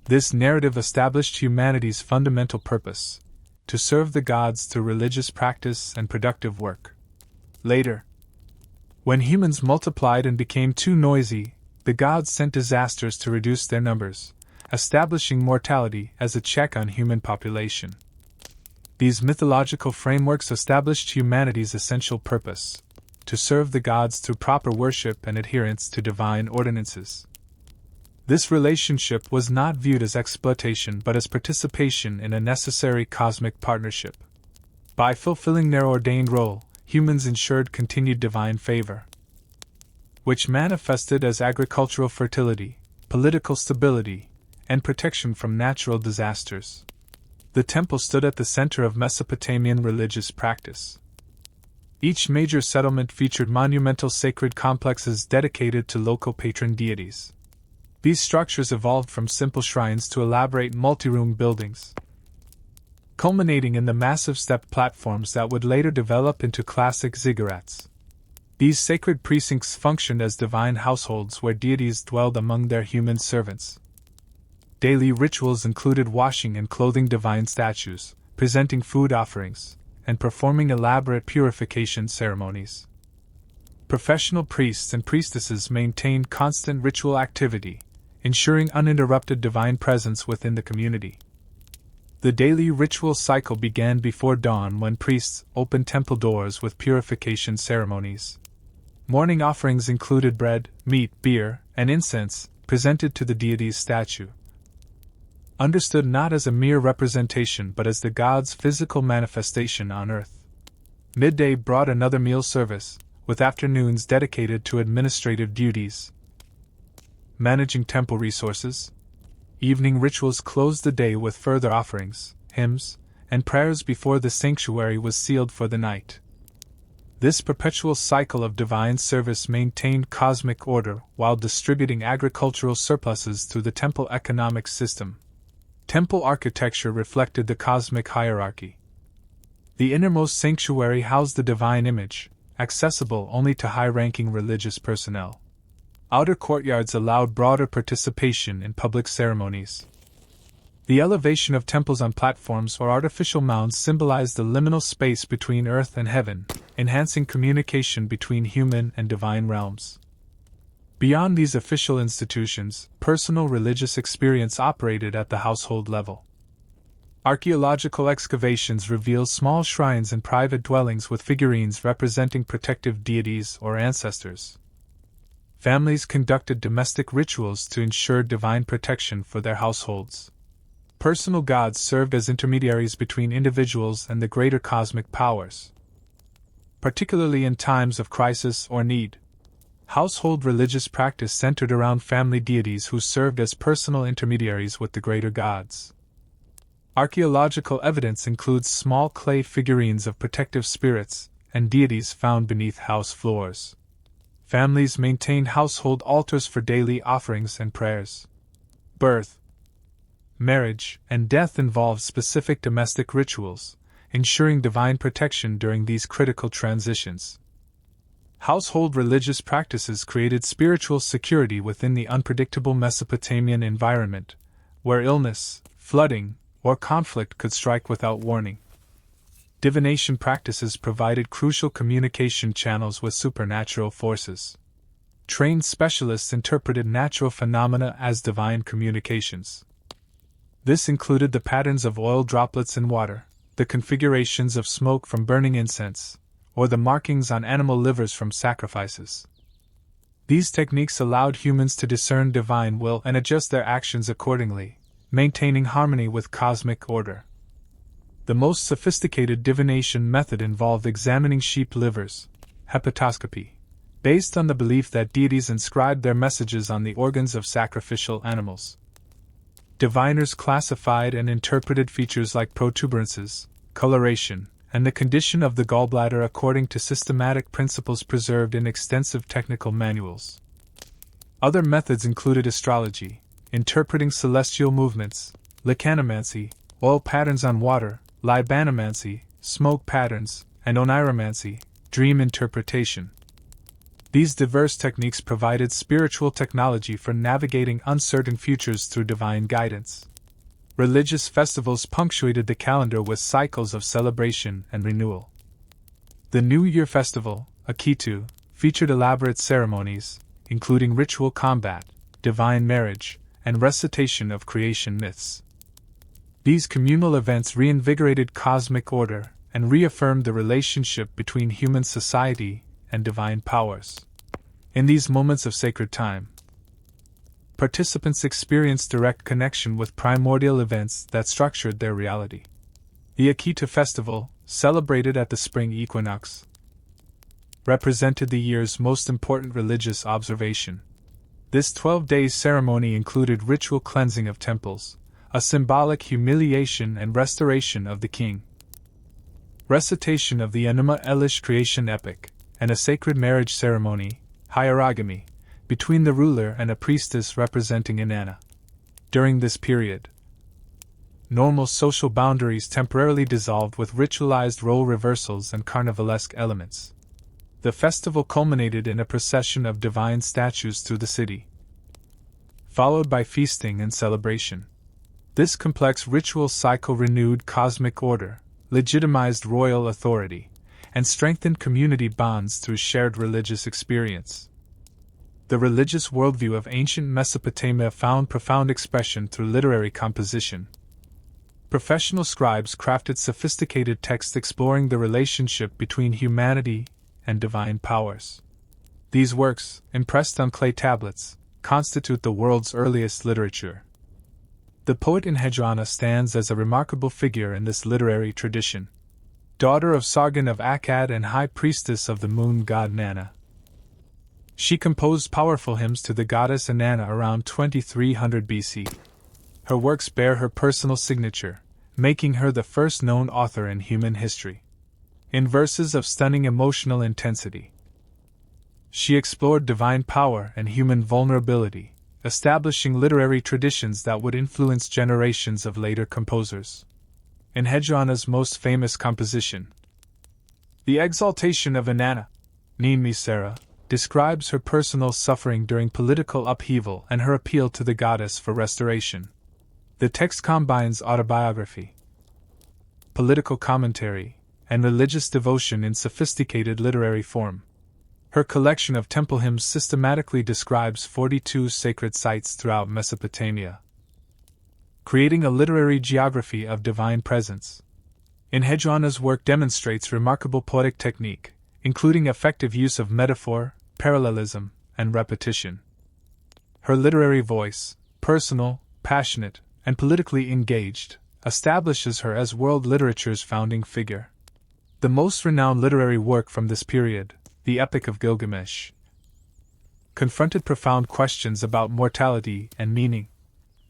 This narrative established humanity's fundamental purpose: to serve the gods through religious practice and productive work. Later, when humans multiplied and became too noisy, the gods sent disasters to reduce their numbers, establishing mortality as a check on human population. These mythological frameworks established humanity's essential purpose: to serve the gods through proper worship and adherence to divine ordinances. This relationship was not viewed as exploitation but as participation in a necessary cosmic partnership. By fulfilling their ordained role, humans ensured continued divine favor, which manifested as agricultural fertility, political stability, and protection from natural disasters. The temple stood at the center of Mesopotamian religious practice. Each major settlement featured monumental sacred complexes dedicated to local patron deities. These structures evolved from simple shrines to elaborate multi-room buildings, culminating in the massive stepped platforms that would later develop into classic ziggurats. These sacred precincts functioned as divine households where deities dwelled among their human servants. Daily rituals included washing and clothing divine statues, presenting food offerings, and performing elaborate purification ceremonies. Professional priests and priestesses maintained constant ritual activity, ensuring uninterrupted divine presence within the community. The daily ritual cycle began before dawn when priests opened temple doors with purification ceremonies. Morning offerings included bread, meat, beer, and incense, presented to the deity's statue. Understood not as a mere representation but as the god's physical manifestation on earth. Midday brought another meal service, with afternoons dedicated to administrative duties. Managing temple resources. Evening rituals closed the day with further offerings, hymns, and prayers before the sanctuary was sealed for the night. This perpetual cycle of divine service maintained cosmic order while distributing agricultural surpluses through the temple economic system. Temple architecture reflected the cosmic hierarchy. The innermost sanctuary housed the divine image, accessible only to high-ranking religious personnel. Outer courtyards allowed broader participation in public ceremonies. The elevation of temples on platforms or artificial mounds symbolized the liminal space between earth and heaven, enhancing communication between human and divine realms. Beyond these official institutions, personal religious experience operated at the household level. Archaeological excavations reveal small shrines and private dwellings with figurines representing protective deities or ancestors. Families conducted domestic rituals to ensure divine protection for their households. Personal gods served as intermediaries between individuals and the greater cosmic powers. Particularly in times of crisis or need, household religious practice centered around family deities who served as personal intermediaries with the greater gods. Archaeological evidence includes small clay figurines of protective spirits and deities found beneath house floors. Families maintained household altars for daily offerings and prayers. Birth, marriage, and death involved specific domestic rituals, ensuring divine protection during these critical transitions. Household religious practices created spiritual security within the unpredictable Mesopotamian environment, where illness, flooding, or conflict could strike without warning. Divination practices provided crucial communication channels with supernatural forces. Trained specialists interpreted natural phenomena as divine communications. This included the patterns of oil droplets in water, the configurations of smoke from burning incense, or the markings on animal livers from sacrifices. These techniques allowed humans to discern divine will and adjust their actions accordingly, maintaining harmony with cosmic order. The most sophisticated divination method involved examining sheep livers, hepatoscopy, based on the belief that deities inscribed their messages on the organs of sacrificial animals. Diviners classified and interpreted features like protuberances, coloration, and the condition of the gallbladder according to systematic principles preserved in extensive technical manuals. Other methods included astrology, interpreting celestial movements, licanomancy, oil patterns on water, libanomancy, smoke patterns, and oniromancy, dream interpretation. These diverse techniques provided spiritual technology for navigating uncertain futures through divine guidance. Religious festivals punctuated the calendar with cycles of celebration and renewal. The New Year festival, Akitu, featured elaborate ceremonies, including ritual combat, divine marriage, and recitation of creation myths. These communal events reinvigorated cosmic order and reaffirmed the relationship between human society and divine powers. In these moments of sacred time, participants experienced direct connection with primordial events that structured their reality. The Akitu festival, celebrated at the spring equinox, represented the year's most important religious observation. This 12-day ceremony included ritual cleansing of temples, a symbolic humiliation and restoration of the king, recitation of the Enuma Elish creation epic, and a sacred marriage ceremony, hierogamy, between the ruler and a priestess representing Inanna. During this period, normal social boundaries temporarily dissolved with ritualized role reversals and carnivalesque elements. The festival culminated in a procession of divine statues through the city, followed by feasting and celebration. This complex ritual cycle renewed cosmic order, legitimized royal authority, and strengthened community bonds through shared religious experience. The religious worldview of ancient Mesopotamia found profound expression through literary composition. Professional scribes crafted sophisticated texts exploring the relationship between humanity and divine powers. These works, impressed on clay tablets, constitute the world's earliest literature. The poet Ingenuity stands as a remarkable figure in this literary tradition. Daughter of Sargon of Akkad and high priestess of the moon god Nana, she composed powerful hymns to the goddess Inanna around 2300 BC. Her works bear her personal signature, making her the first known author in human history. In verses of stunning emotional intensity, she explored divine power and human vulnerability, establishing literary traditions that would influence generations of later composers. In Ingenuity's most famous composition, The Exaltation of Inanna, Ni Misera, describes her personal suffering during political upheaval and her appeal to the goddess for restoration. The text combines autobiography, political commentary, and religious devotion in sophisticated literary form. Her collection of temple hymns systematically describes 42 sacred sites throughout Mesopotamia, creating a literary geography of divine presence. Ingenuity's work demonstrates remarkable poetic technique, including effective use of metaphor, parallelism, and repetition. Her literary voice, personal, passionate, and politically engaged, establishes her as world literature's founding figure. The most renowned literary work from this period, the Epic of Gilgamesh, confronted profound questions about mortality and meaning.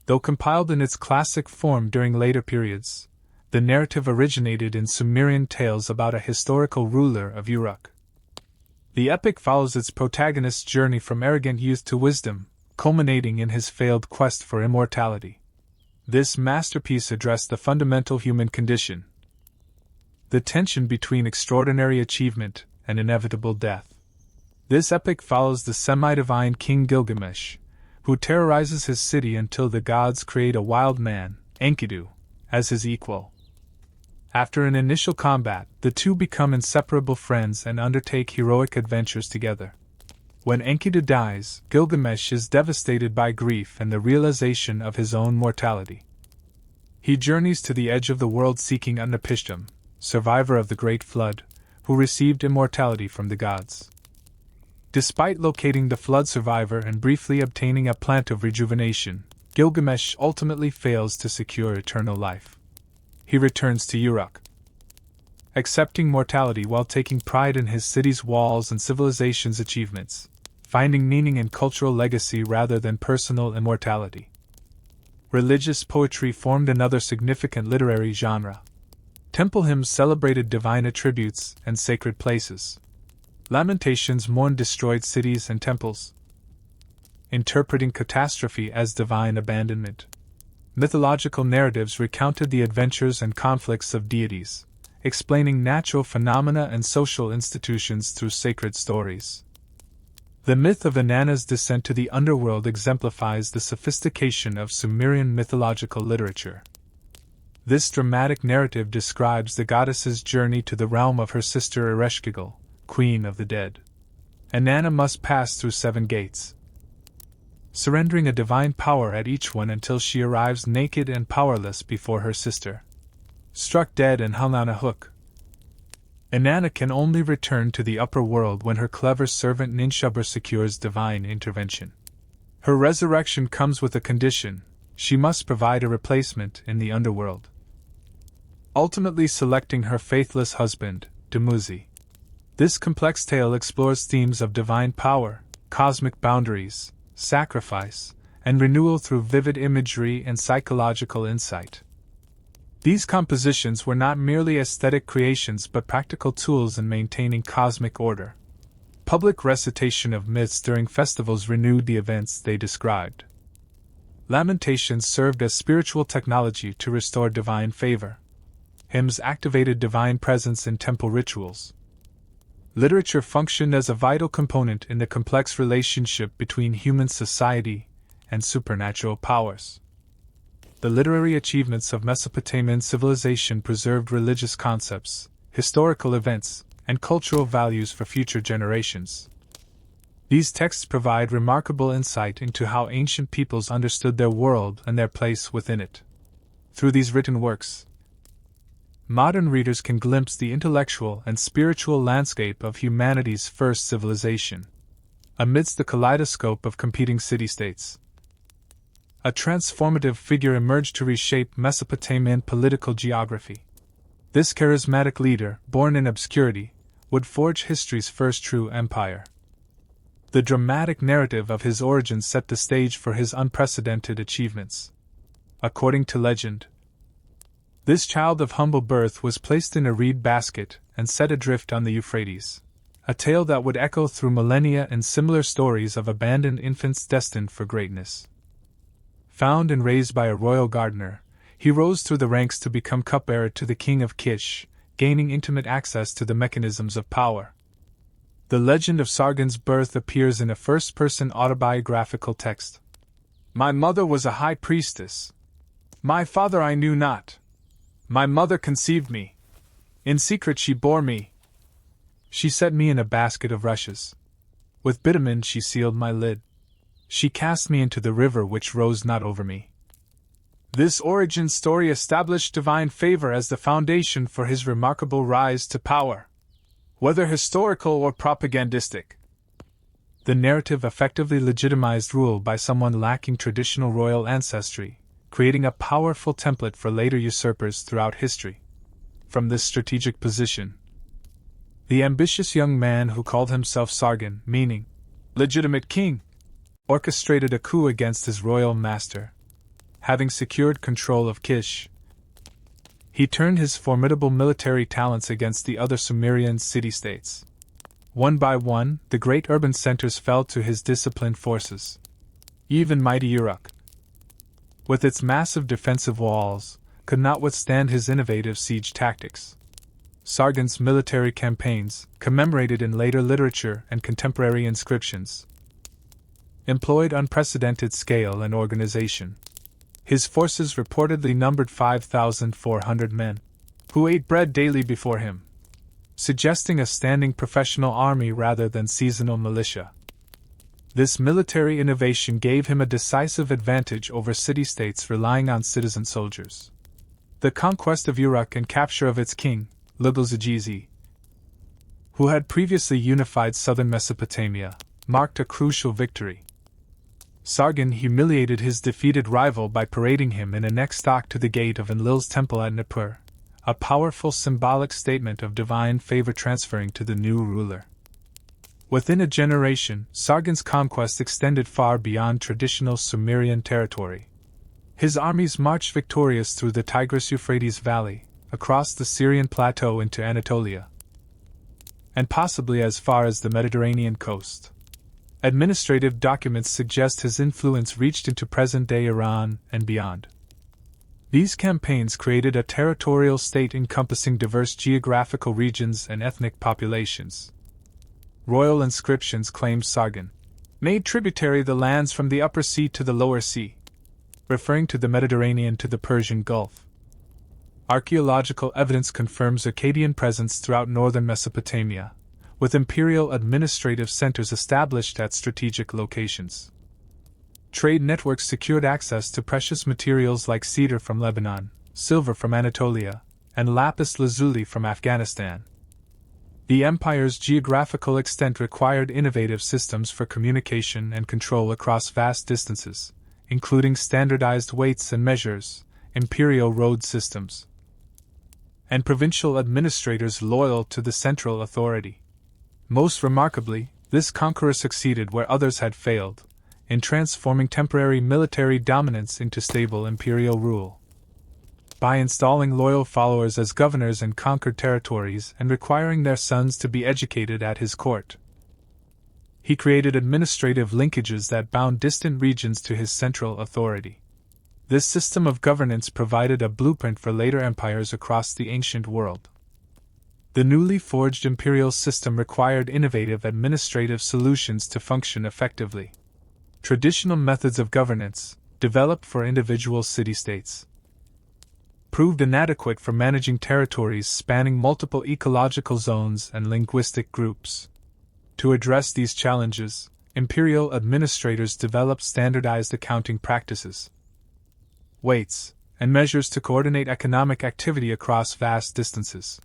Though compiled in its classic form during later periods, the narrative originated in Sumerian tales about a historical ruler of Uruk. The epic follows its protagonist's journey from arrogant youth to wisdom, culminating in his failed quest for immortality. This masterpiece addressed the fundamental human condition, the tension between extraordinary achievement and inevitable death. This epic follows the semi-divine king Gilgamesh, who terrorizes his city until the gods create a wild man, Enkidu, as his equal. After an initial combat, the two become inseparable friends and undertake heroic adventures together. When Enkidu dies, Gilgamesh is devastated by grief and the realization of his own mortality. He journeys to the edge of the world seeking Utnapishtim, survivor of the Great Flood, who received immortality from the gods. Despite locating the flood survivor and briefly obtaining a plant of rejuvenation, Gilgamesh ultimately fails to secure eternal life. He returns to Uruk, accepting mortality while taking pride in his city's walls and civilization's achievements, finding meaning in cultural legacy rather than personal immortality. Religious poetry formed another significant literary genre. Temple hymns celebrated divine attributes and sacred places. Lamentations mourned destroyed cities and temples, interpreting catastrophe as divine abandonment. Mythological narratives recounted the adventures and conflicts of deities, explaining natural phenomena and social institutions through sacred stories. The myth of Inanna's descent to the underworld exemplifies the sophistication of Sumerian mythological literature. This dramatic narrative describes the goddess's journey to the realm of her sister Ereshkigal, queen of the dead. Inanna must pass through 7 gates, surrendering a divine power at each one until she arrives naked and powerless before her sister, struck dead and hung on a hook. Inanna can only return to the upper world when her clever servant Ninshubur secures divine intervention. Her resurrection comes with a condition: she must provide a replacement in the underworld, ultimately selecting her faithless husband, Dumuzi. This complex tale explores themes of divine power, cosmic boundaries, sacrifice, and renewal through vivid imagery and psychological insight. These compositions were not merely aesthetic creations but practical tools in maintaining cosmic order. Public recitation of myths during festivals renewed the events they described. Lamentations served as spiritual technology to restore divine favor. Hymns activated divine presence in temple rituals. Literature functioned as a vital component in the complex relationship between human society and supernatural powers. The literary achievements of Mesopotamian civilization preserved religious concepts, historical events, and cultural values for future generations. These texts provide remarkable insight into how ancient peoples understood their world and their place within it. Through these written works, modern readers can glimpse the intellectual and spiritual landscape of humanity's first civilization. Amidst the kaleidoscope of competing city-states, a transformative figure emerged to reshape Mesopotamian political geography. This charismatic leader, born in obscurity, would forge history's first true empire. The dramatic narrative of his origins set the stage for his unprecedented achievements. According to legend, this child of humble birth was placed in a reed basket and set adrift on the Euphrates, a tale that would echo through millennia in similar stories of abandoned infants destined for greatness. Found and raised by a royal gardener, he rose through the ranks to become cupbearer to the king of Kish, gaining intimate access to the mechanisms of power. The legend of Sargon's birth appears in a first-person autobiographical text. "My mother was a high priestess. My father I knew not. My mother conceived me. In secret she bore me. She set me in a basket of rushes. With bitumen she sealed my lid. She cast me into the river which rose not over me." This origin story established divine favor as the foundation for his remarkable rise to power, whether historical or propagandistic. The narrative effectively legitimized rule by someone lacking traditional royal ancestry, creating a powerful template for later usurpers throughout history. From this strategic position, the ambitious young man who called himself Sargon, meaning legitimate king, orchestrated a coup against his royal master. Having secured control of Kish, he turned his formidable military talents against the other Sumerian city-states. One by one, the great urban centers fell to his disciplined forces. Even mighty Uruk, with its massive defensive walls, could not withstand his innovative siege tactics. Sargon's military campaigns, commemorated in later literature and contemporary inscriptions, employed unprecedented scale and organization. His forces reportedly numbered 5,400 men, who ate bread daily before him, suggesting a standing professional army rather than seasonal militia. This military innovation gave him a decisive advantage over city-states relying on citizen soldiers. The conquest of Uruk and capture of its king, Lugalzagizi, who had previously unified southern Mesopotamia, marked a crucial victory. Sargon humiliated his defeated rival by parading him in a neck stock to the gate of Enlil's temple at Nippur, a powerful symbolic statement of divine favor transferring to the new ruler. Within a generation, Sargon's conquest extended far beyond traditional Sumerian territory. His armies marched victorious through the Tigris-Euphrates valley, across the Syrian plateau into Anatolia, and possibly as far as the Mediterranean coast. Administrative documents suggest his influence reached into present-day Iran and beyond. These campaigns created a territorial state encompassing diverse geographical regions and ethnic populations. Royal inscriptions claim Sargon made tributary the lands from the Upper Sea to the Lower Sea, referring to the Mediterranean to the Persian Gulf. Archaeological evidence confirms Akkadian presence throughout northern Mesopotamia, with imperial administrative centers established at strategic locations. Trade networks secured access to precious materials like cedar from Lebanon, silver from Anatolia, and lapis lazuli from Afghanistan. The empire's geographical extent required innovative systems for communication and control across vast distances, including standardized weights and measures, imperial road systems, and provincial administrators loyal to the central authority. Most remarkably, this conqueror succeeded where others had failed, in transforming temporary military dominance into stable imperial rule. By installing loyal followers as governors in conquered territories and requiring their sons to be educated at his court, he created administrative linkages that bound distant regions to his central authority. This system of governance provided a blueprint for later empires across the ancient world. The newly forged imperial system required innovative administrative solutions to function effectively. Traditional methods of governance, developed for individual city-states, proved inadequate for managing territories spanning multiple ecological zones and linguistic groups. To address these challenges, imperial administrators developed standardized accounting practices, weights, and measures to coordinate economic activity across vast distances.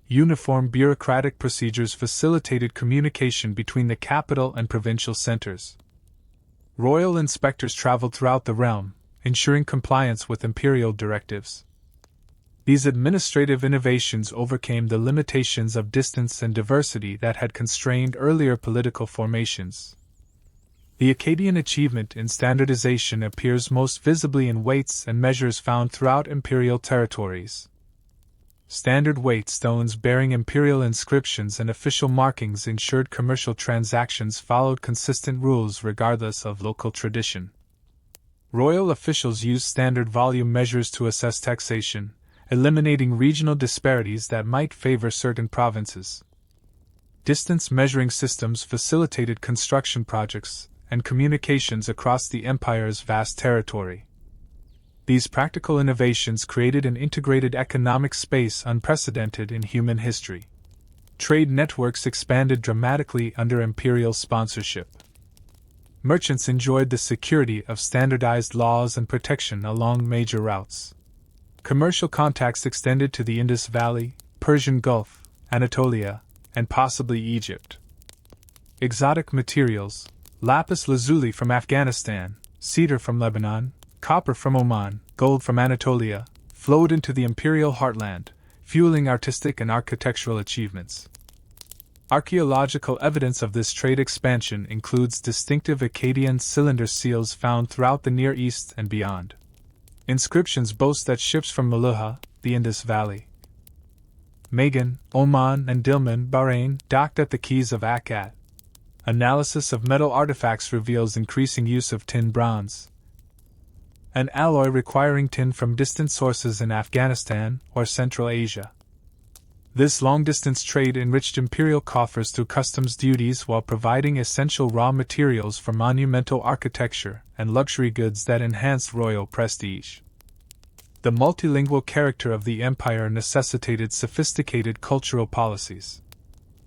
Uniform bureaucratic procedures facilitated communication between the capital and provincial centers. Royal inspectors traveled throughout the realm, ensuring compliance with imperial directives. These administrative innovations overcame the limitations of distance and diversity that had constrained earlier political formations. The Akkadian achievement in standardization appears most visibly in weights and measures found throughout imperial territories. Standard weight stones bearing imperial inscriptions and official markings ensured commercial transactions followed consistent rules regardless of local tradition. Royal officials used standard volume measures to assess taxation, eliminating regional disparities that might favor certain provinces. Distance measuring systems facilitated construction projects and communications across the empire's vast territory. These practical innovations created an integrated economic space unprecedented in human history. Trade networks expanded dramatically under imperial sponsorship. Merchants enjoyed the security of standardized laws and protection along major routes. Commercial contacts extended to the Indus Valley, Persian Gulf, Anatolia, and possibly Egypt. Exotic materials, lapis lazuli from Afghanistan, cedar from Lebanon, copper from Oman, gold from Anatolia, flowed into the imperial heartland, fueling artistic and architectural achievements. Archaeological evidence of this trade expansion includes distinctive Akkadian cylinder seals found throughout the Near East and beyond. Inscriptions boast that ships from Meluha, the Indus Valley, Magan, Oman, and Dilmun, Bahrain, docked at the quays of Akkad. Analysis of metal artifacts reveals increasing use of tin bronze, an alloy requiring tin from distant sources in Afghanistan or Central Asia. This long-distance trade enriched imperial coffers through customs duties while providing essential raw materials for monumental architecture and luxury goods that enhanced royal prestige. The multilingual character of the empire necessitated sophisticated cultural policies.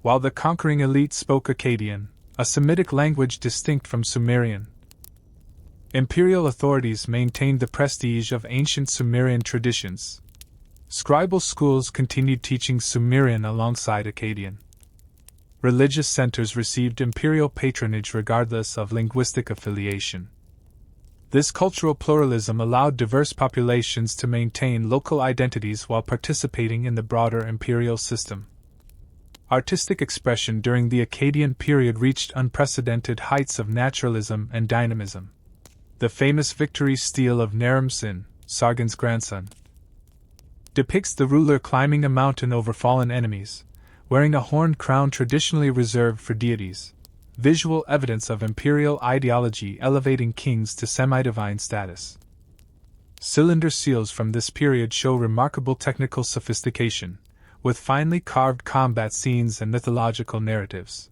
While the conquering elite spoke Akkadian, a Semitic language distinct from Sumerian, imperial authorities maintained the prestige of ancient Sumerian traditions. Scribal schools continued teaching Sumerian alongside Akkadian. Religious centers received imperial patronage regardless of linguistic affiliation. This cultural pluralism allowed diverse populations to maintain local identities while participating in the broader imperial system. Artistic expression during the Akkadian period reached unprecedented heights of naturalism and dynamism. The famous victory stele of Naram-Sin, Sargon's grandson, depicts the ruler climbing a mountain over fallen enemies, wearing a horned crown traditionally reserved for deities, visual evidence of imperial ideology elevating kings to semi-divine status. Cylinder seals from this period show remarkable technical sophistication, with finely carved combat scenes and mythological narratives.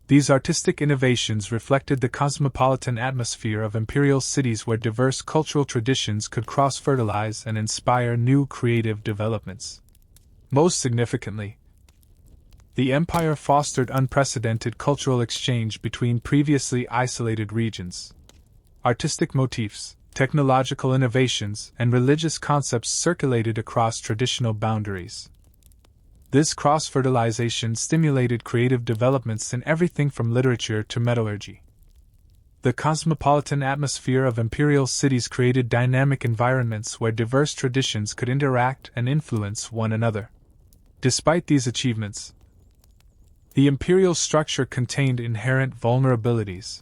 These artistic innovations reflected the cosmopolitan atmosphere of imperial cities where diverse cultural traditions could cross-fertilize and inspire new creative developments. Most significantly, the empire fostered unprecedented cultural exchange between previously isolated regions. Artistic motifs, technological innovations, and religious concepts circulated across traditional boundaries. This cross-fertilization stimulated creative developments in everything from literature to metallurgy. The cosmopolitan atmosphere of imperial cities created dynamic environments where diverse traditions could interact and influence one another. Despite these achievements, the imperial structure contained inherent vulnerabilities.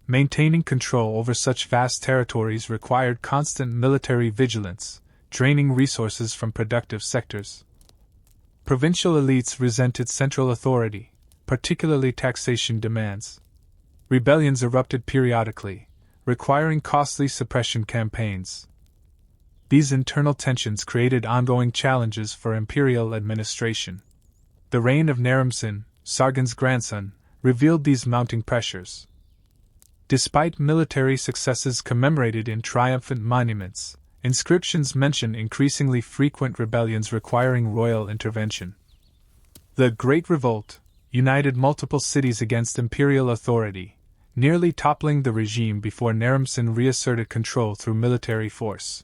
Maintaining control over such vast territories required constant military vigilance, draining resources from productive sectors. Provincial elites resented central authority, particularly taxation demands. Rebellions erupted periodically, requiring costly suppression campaigns. These internal tensions created ongoing challenges for imperial administration. The reign of Naram-Sin, Sargon's grandson, revealed these mounting pressures. Despite military successes commemorated in triumphant monuments, inscriptions mention increasingly frequent rebellions requiring royal intervention. The Great Revolt united multiple cities against imperial authority, nearly toppling the regime before Naram-Sin reasserted control through military force.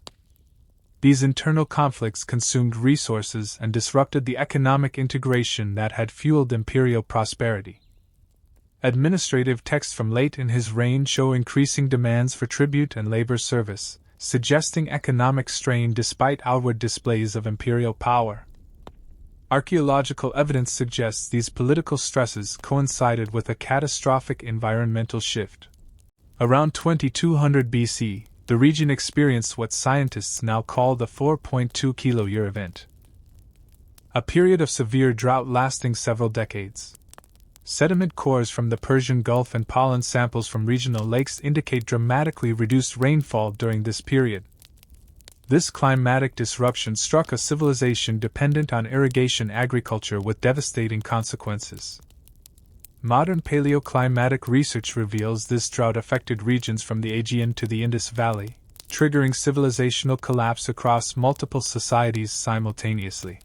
These internal conflicts consumed resources and disrupted the economic integration that had fueled imperial prosperity. Administrative texts from late in his reign show increasing demands for tribute and labor service, suggesting economic strain despite outward displays of imperial power. Archaeological evidence suggests these political stresses coincided with a catastrophic environmental shift. Around 2200 BC, the region experienced what scientists now call the 4.2 kilo-year event, a period of severe drought lasting several decades. Sediment cores from the Persian Gulf and pollen samples from regional lakes indicate dramatically reduced rainfall during this period. This climatic disruption struck a civilization dependent on irrigation agriculture with devastating consequences. Modern paleoclimatic research reveals this drought affected regions from the Aegean to the Indus Valley, triggering civilizational collapse across multiple societies simultaneously.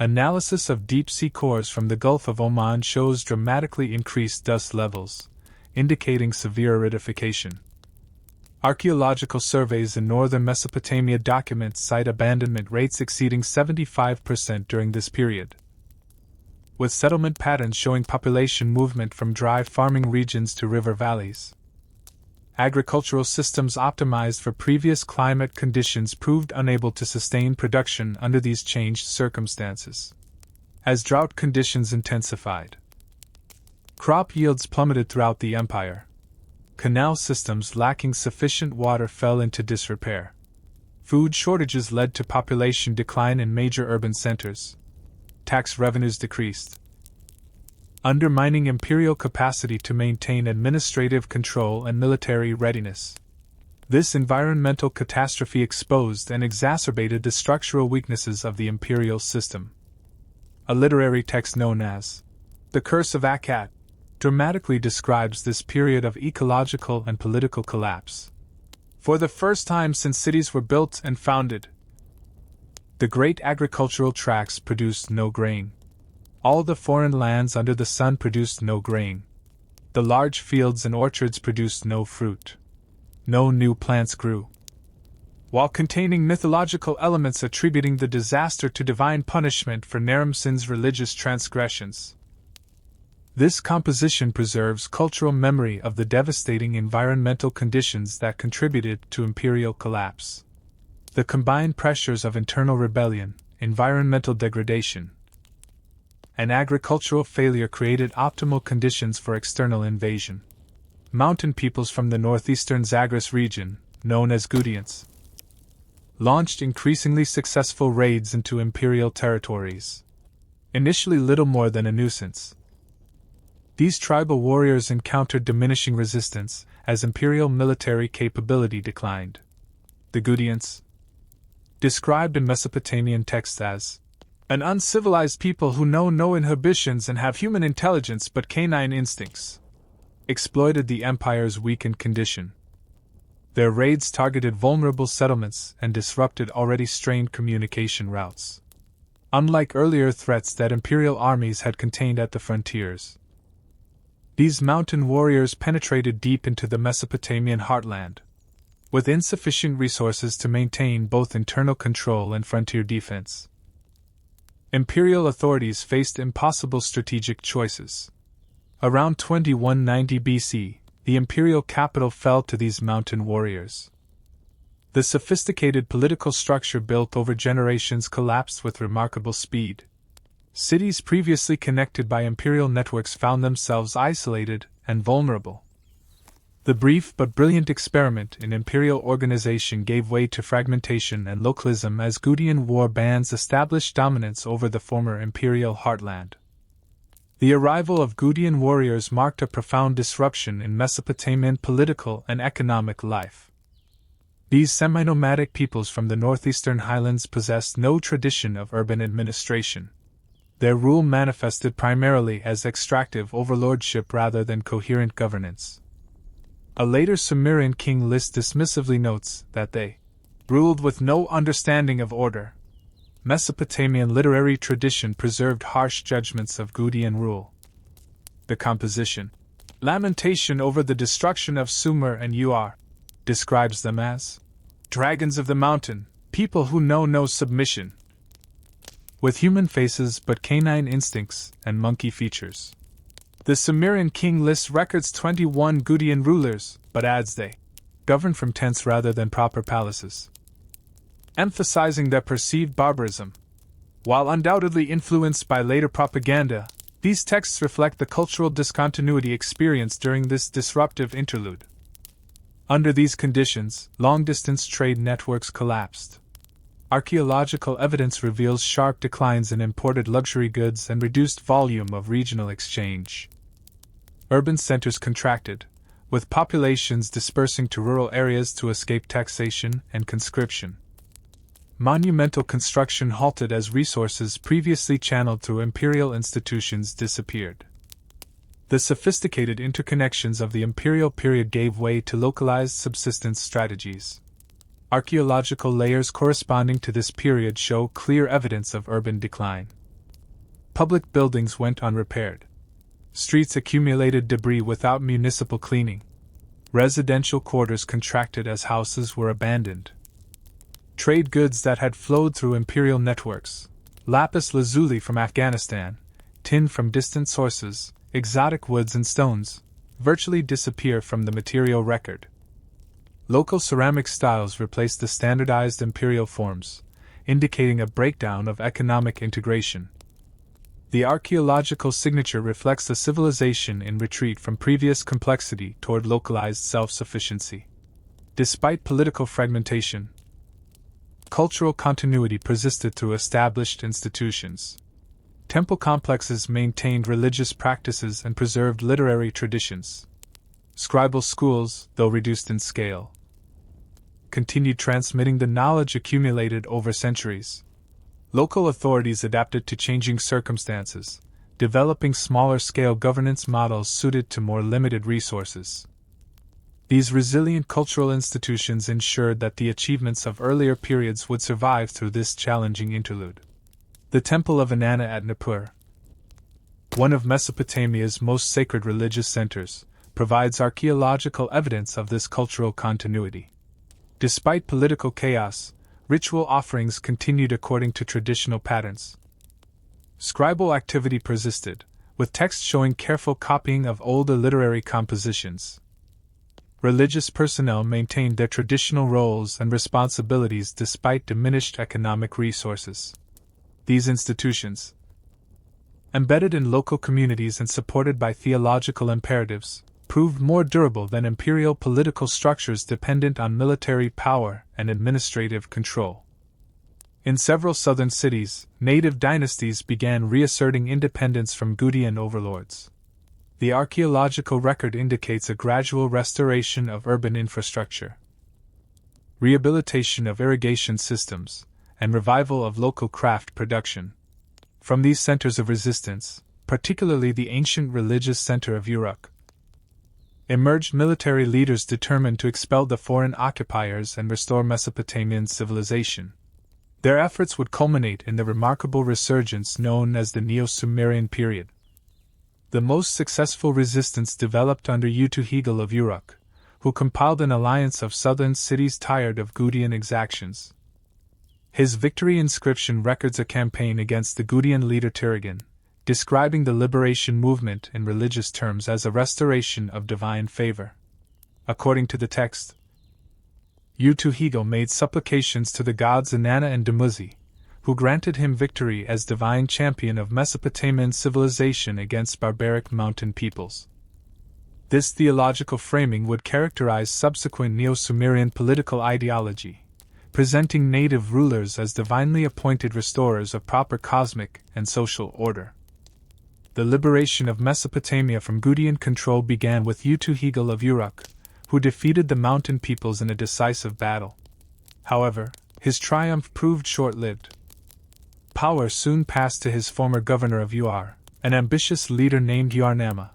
Analysis of deep-sea cores from the Gulf of Oman shows dramatically increased dust levels, indicating severe aridification. Archaeological surveys in northern Mesopotamia document site abandonment rates exceeding 75% during this period, with settlement patterns showing population movement from dry farming regions to river valleys. Agricultural systems optimized for previous climate conditions proved unable to sustain production under these changed circumstances. As drought conditions intensified, crop yields plummeted throughout the empire. Canal systems lacking sufficient water fell into disrepair. Food shortages led to population decline in major urban centers. Tax revenues decreased, undermining imperial capacity to maintain administrative control and military readiness. This environmental catastrophe exposed and exacerbated the structural weaknesses of the imperial system. A literary text known as The Curse of Akkad dramatically describes this period of ecological and political collapse. For the first time since cities were built and founded, the great agricultural tracts produced no grain. All the foreign lands under the sun produced no grain. The large fields and orchards produced no fruit. No new plants grew. While containing mythological elements attributing the disaster to divine punishment for Naram-Sin's religious transgressions, this composition preserves cultural memory of the devastating environmental conditions that contributed to imperial collapse. The combined pressures of internal rebellion, environmental degradation, and agricultural failure created optimal conditions for external invasion. Mountain peoples from the northeastern Zagros region, known as Gudians, launched increasingly successful raids into imperial territories. Initially little more than a nuisance, these tribal warriors encountered diminishing resistance as imperial military capability declined. The Gudians, described in Mesopotamian texts as an uncivilized people who know no inhibitions and have human intelligence but canine instincts, exploited the empire's weakened condition. Their raids targeted vulnerable settlements and disrupted already strained communication routes, unlike earlier threats that imperial armies had contained at the frontiers. These mountain warriors penetrated deep into the Mesopotamian heartland, with insufficient resources to maintain both internal control and frontier defense. Imperial authorities faced impossible strategic choices. Around 2190 BC, the imperial capital fell to these mountain warriors. The sophisticated political structure built over generations collapsed with remarkable speed. Cities previously connected by imperial networks found themselves isolated and vulnerable. The brief but brilliant experiment in imperial organization gave way to fragmentation and localism as Gudian war bands established dominance over the former imperial heartland. The arrival of Gudian warriors marked a profound disruption in Mesopotamian political and economic life. These semi-nomadic peoples from the northeastern highlands possessed no tradition of urban administration. Their rule manifested primarily as extractive overlordship rather than coherent governance. A later Sumerian king list dismissively notes that they ruled with no understanding of order. Mesopotamian literary tradition preserved harsh judgments of Gudian rule. The composition, Lamentation over the destruction of Sumer and Ur, describes them as dragons of the mountain, people who know no submission, with human faces but canine instincts and monkey features. The Sumerian king lists records 21 Gudian rulers, but adds they governed from tents rather than proper palaces, emphasizing their perceived barbarism. While undoubtedly influenced by later propaganda, these texts reflect the cultural discontinuity experienced during this disruptive interlude. Under these conditions, long-distance trade networks collapsed. Archaeological evidence reveals sharp declines in imported luxury goods and reduced volume of regional exchange. Urban centers contracted, with populations dispersing to rural areas to escape taxation and conscription. Monumental construction halted as resources previously channeled through imperial institutions disappeared. The sophisticated interconnections of the imperial period gave way to localized subsistence strategies. Archaeological layers corresponding to this period show clear evidence of urban decline. Public buildings went unrepaired. Streets accumulated debris without municipal cleaning. Residential quarters contracted as houses were abandoned. Trade goods that had flowed through imperial networks, lapis lazuli from Afghanistan, tin from distant sources, exotic woods and stones, virtually disappear from the material record. Local ceramic styles replaced the standardized imperial forms, indicating a breakdown of economic integration. The archaeological signature reflects a civilization in retreat from previous complexity toward localized self-sufficiency. Despite political fragmentation, cultural continuity persisted through established institutions. Temple complexes maintained religious practices and preserved literary traditions. Scribal schools, though reduced in scale, continued transmitting the knowledge accumulated over centuries. Local authorities adapted to changing circumstances, developing smaller-scale governance models suited to more limited resources. These resilient cultural institutions ensured that the achievements of earlier periods would survive through this challenging interlude. The Temple of Inanna at Nippur, one of Mesopotamia's most sacred religious centers, provides archaeological evidence of this cultural continuity. Despite political chaos, ritual offerings continued according to traditional patterns. Scribal activity persisted, with texts showing careful copying of older literary compositions. Religious personnel maintained their traditional roles and responsibilities despite diminished economic resources. These institutions, embedded in local communities and supported by theological imperatives, proved more durable than imperial political structures dependent on military power and administrative control. In several southern cities, native dynasties began reasserting independence from Gudian overlords. The archaeological record indicates a gradual restoration of urban infrastructure, rehabilitation of irrigation systems, and revival of local craft production. From these centers of resistance, particularly the ancient religious center of Uruk, emerged military leaders determined to expel the foreign occupiers and restore Mesopotamian civilization. Their efforts would culminate in the remarkable resurgence known as the Neo-Sumerian period. The most successful resistance developed under Utu-Hegel of Uruk, who compiled an alliance of southern cities tired of Gudian exactions. His victory inscription records a campaign against the Gudian leader Sargon, describing the liberation movement in religious terms as a restoration of divine favor. According to the text, Utu-Hegel made supplications to the gods Inanna and Dumuzi, who granted him victory as divine champion of Mesopotamian civilization against barbaric mountain peoples. This theological framing would characterize subsequent Neo-Sumerian political ideology, presenting native rulers as divinely appointed restorers of proper cosmic and social order. The liberation of Mesopotamia from Gudian control began with Utu-Hegel of Uruk, who defeated the mountain peoples in a decisive battle. However, his triumph proved short-lived. power soon passed to his former governor of Ur, an ambitious leader named Ur,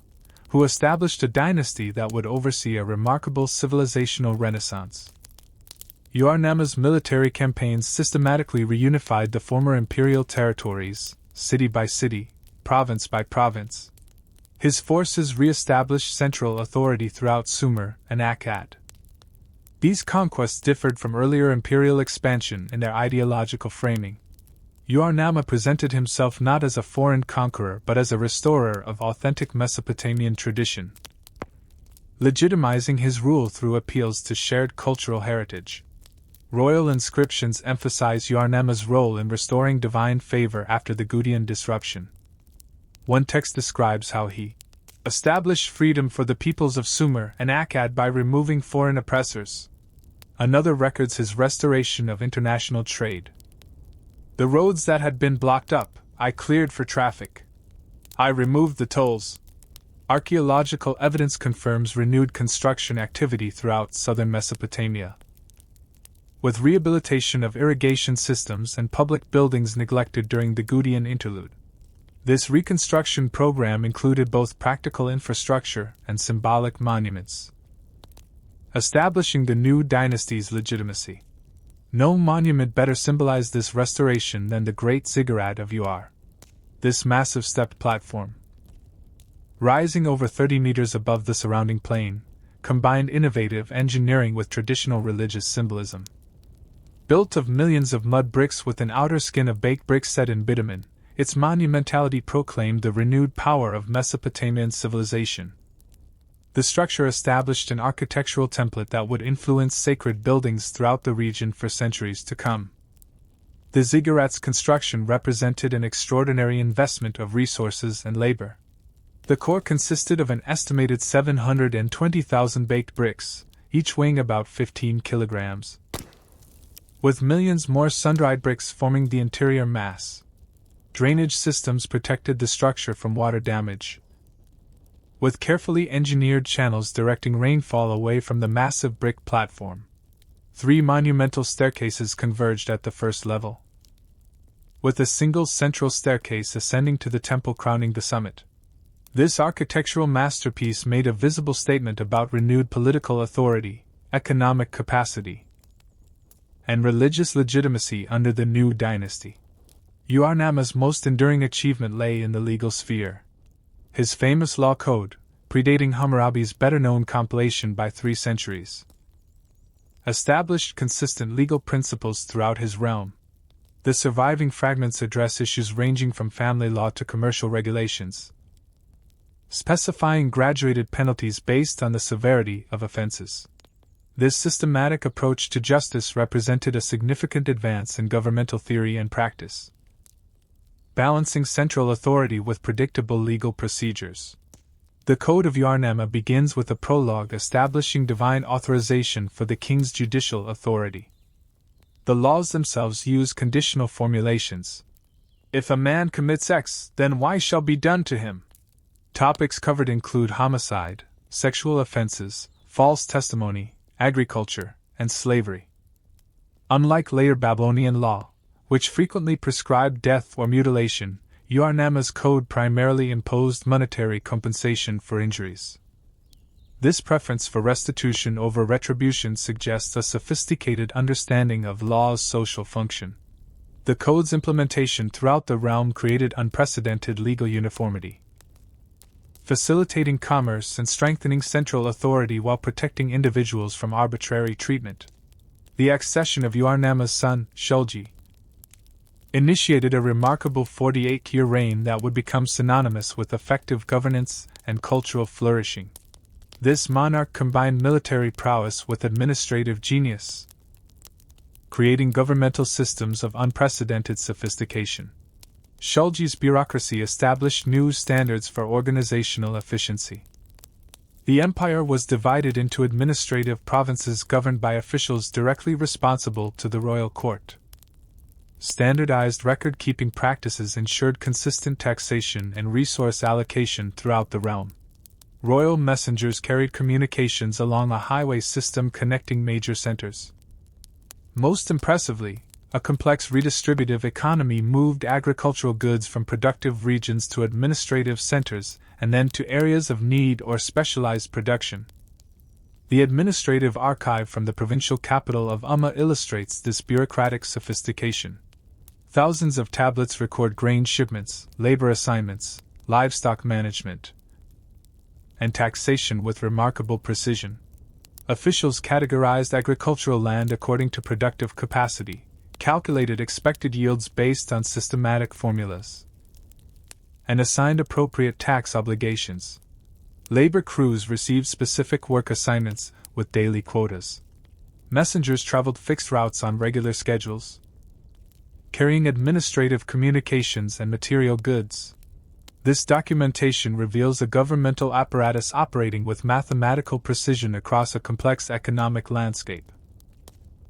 who established a dynasty that would oversee a remarkable civilizational renaissance. Ur-Nama's military campaigns systematically reunified the former imperial territories, city by city, province by province. His forces re-established central authority throughout Sumer and Akkad. These conquests differed from earlier imperial expansion in their ideological framing. Ur-Nama presented himself not as a foreign conqueror but as a restorer of authentic Mesopotamian tradition, legitimizing his rule through appeals to shared cultural heritage. Royal inscriptions emphasize Ur-Nama's role in restoring divine favor after the Gudian disruption. One text describes how he established freedom for the peoples of Sumer and Akkad by removing foreign oppressors. Another records his restoration of international trade. The roads that had been blocked up, I cleared for traffic. I removed the tolls. Archaeological evidence confirms renewed construction activity throughout southern Mesopotamia, with rehabilitation of irrigation systems and public buildings neglected during the Gudian interlude. This reconstruction program included both practical infrastructure and symbolic monuments, establishing the new dynasty's legitimacy. No monument better symbolized this restoration than the Great Ziggurat of Ur. This massive stepped platform, rising over 30 meters above the surrounding plain, combined innovative engineering with traditional religious symbolism. Built of millions of mud bricks with an outer skin of baked brick set in bitumen, its monumentality proclaimed the renewed power of Mesopotamian civilization. The structure established an architectural template that would influence sacred buildings throughout the region for centuries to come. The ziggurat's construction represented an extraordinary investment of resources and labor. The core consisted of an estimated 720,000 baked bricks, each weighing about 15 kilograms, with millions more sun-dried bricks forming the interior mass. Drainage systems protected the structure from water damage, with carefully engineered channels directing rainfall away from the massive brick platform. 3 monumental staircases converged at the first level, with a single central staircase ascending to the temple crowning the summit. This architectural masterpiece made a visible statement about renewed political authority, economic capacity, and religious legitimacy under the new dynasty. Ur-Nama's most enduring achievement lay in the legal sphere. His famous law code, predating Hammurabi's better-known compilation by 3 centuries, established consistent legal principles throughout his realm. The surviving fragments address issues ranging from family law to commercial regulations, specifying graduated penalties based on the severity of offenses. This systematic approach to justice represented a significant advance in governmental theory and practice, balancing central authority with predictable legal procedures. The Code of Ur-Nama begins with a prologue establishing divine authorization for the king's judicial authority. The laws themselves use conditional formulations. If a man commits X, then Y shall be done to him. Topics covered include homicide, sexual offenses, false testimony, agriculture, and slavery. Unlike later Babylonian law, which frequently prescribed death or mutilation, Ur-Nama's code primarily imposed monetary compensation for injuries. This preference for restitution over retribution suggests a sophisticated understanding of law's social function. The code's implementation throughout the realm created unprecedented legal uniformity, facilitating commerce and strengthening central authority while protecting individuals from arbitrary treatment. The accession of Ur-Nama's son, Shulgi, initiated a remarkable 48-year reign that would become synonymous with effective governance and cultural flourishing. This monarch combined military prowess with administrative genius, creating governmental systems of unprecedented sophistication. Shulgi's bureaucracy established new standards for organizational efficiency. The empire was divided into administrative provinces governed by officials directly responsible to the royal court. Standardized record-keeping practices ensured consistent taxation and resource allocation throughout the realm. Royal messengers carried communications along a highway system connecting major centers. Most impressively, a complex redistributive economy moved agricultural goods from productive regions to administrative centers and then to areas of need or specialized production. The administrative archive from the provincial capital of Umma illustrates this bureaucratic sophistication. Thousands of tablets record grain shipments, labor assignments, livestock management, and taxation with remarkable precision. Officials categorized agricultural land according to productive capacity, calculated expected yields based on systematic formulas, and assigned appropriate tax obligations. Labor crews received specific work assignments with daily quotas. Messengers traveled fixed routes on regular schedules, carrying administrative communications and material goods. This documentation reveals a governmental apparatus operating with mathematical precision across a complex economic landscape.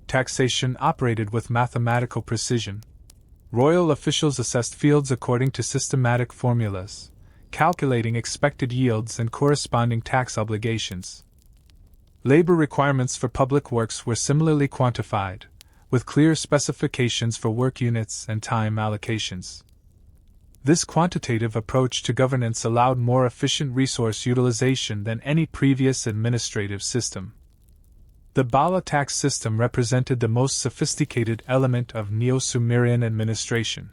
Taxation operated with mathematical precision. Royal officials assessed fields according to systematic formulas, calculating expected yields and corresponding tax obligations. Labor requirements for public works were similarly quantified, with clear specifications for work units and time allocations. This quantitative approach to governance allowed more efficient resource utilization than any previous administrative system. The Bala tax system represented the most sophisticated element of Neo-Sumerian administration.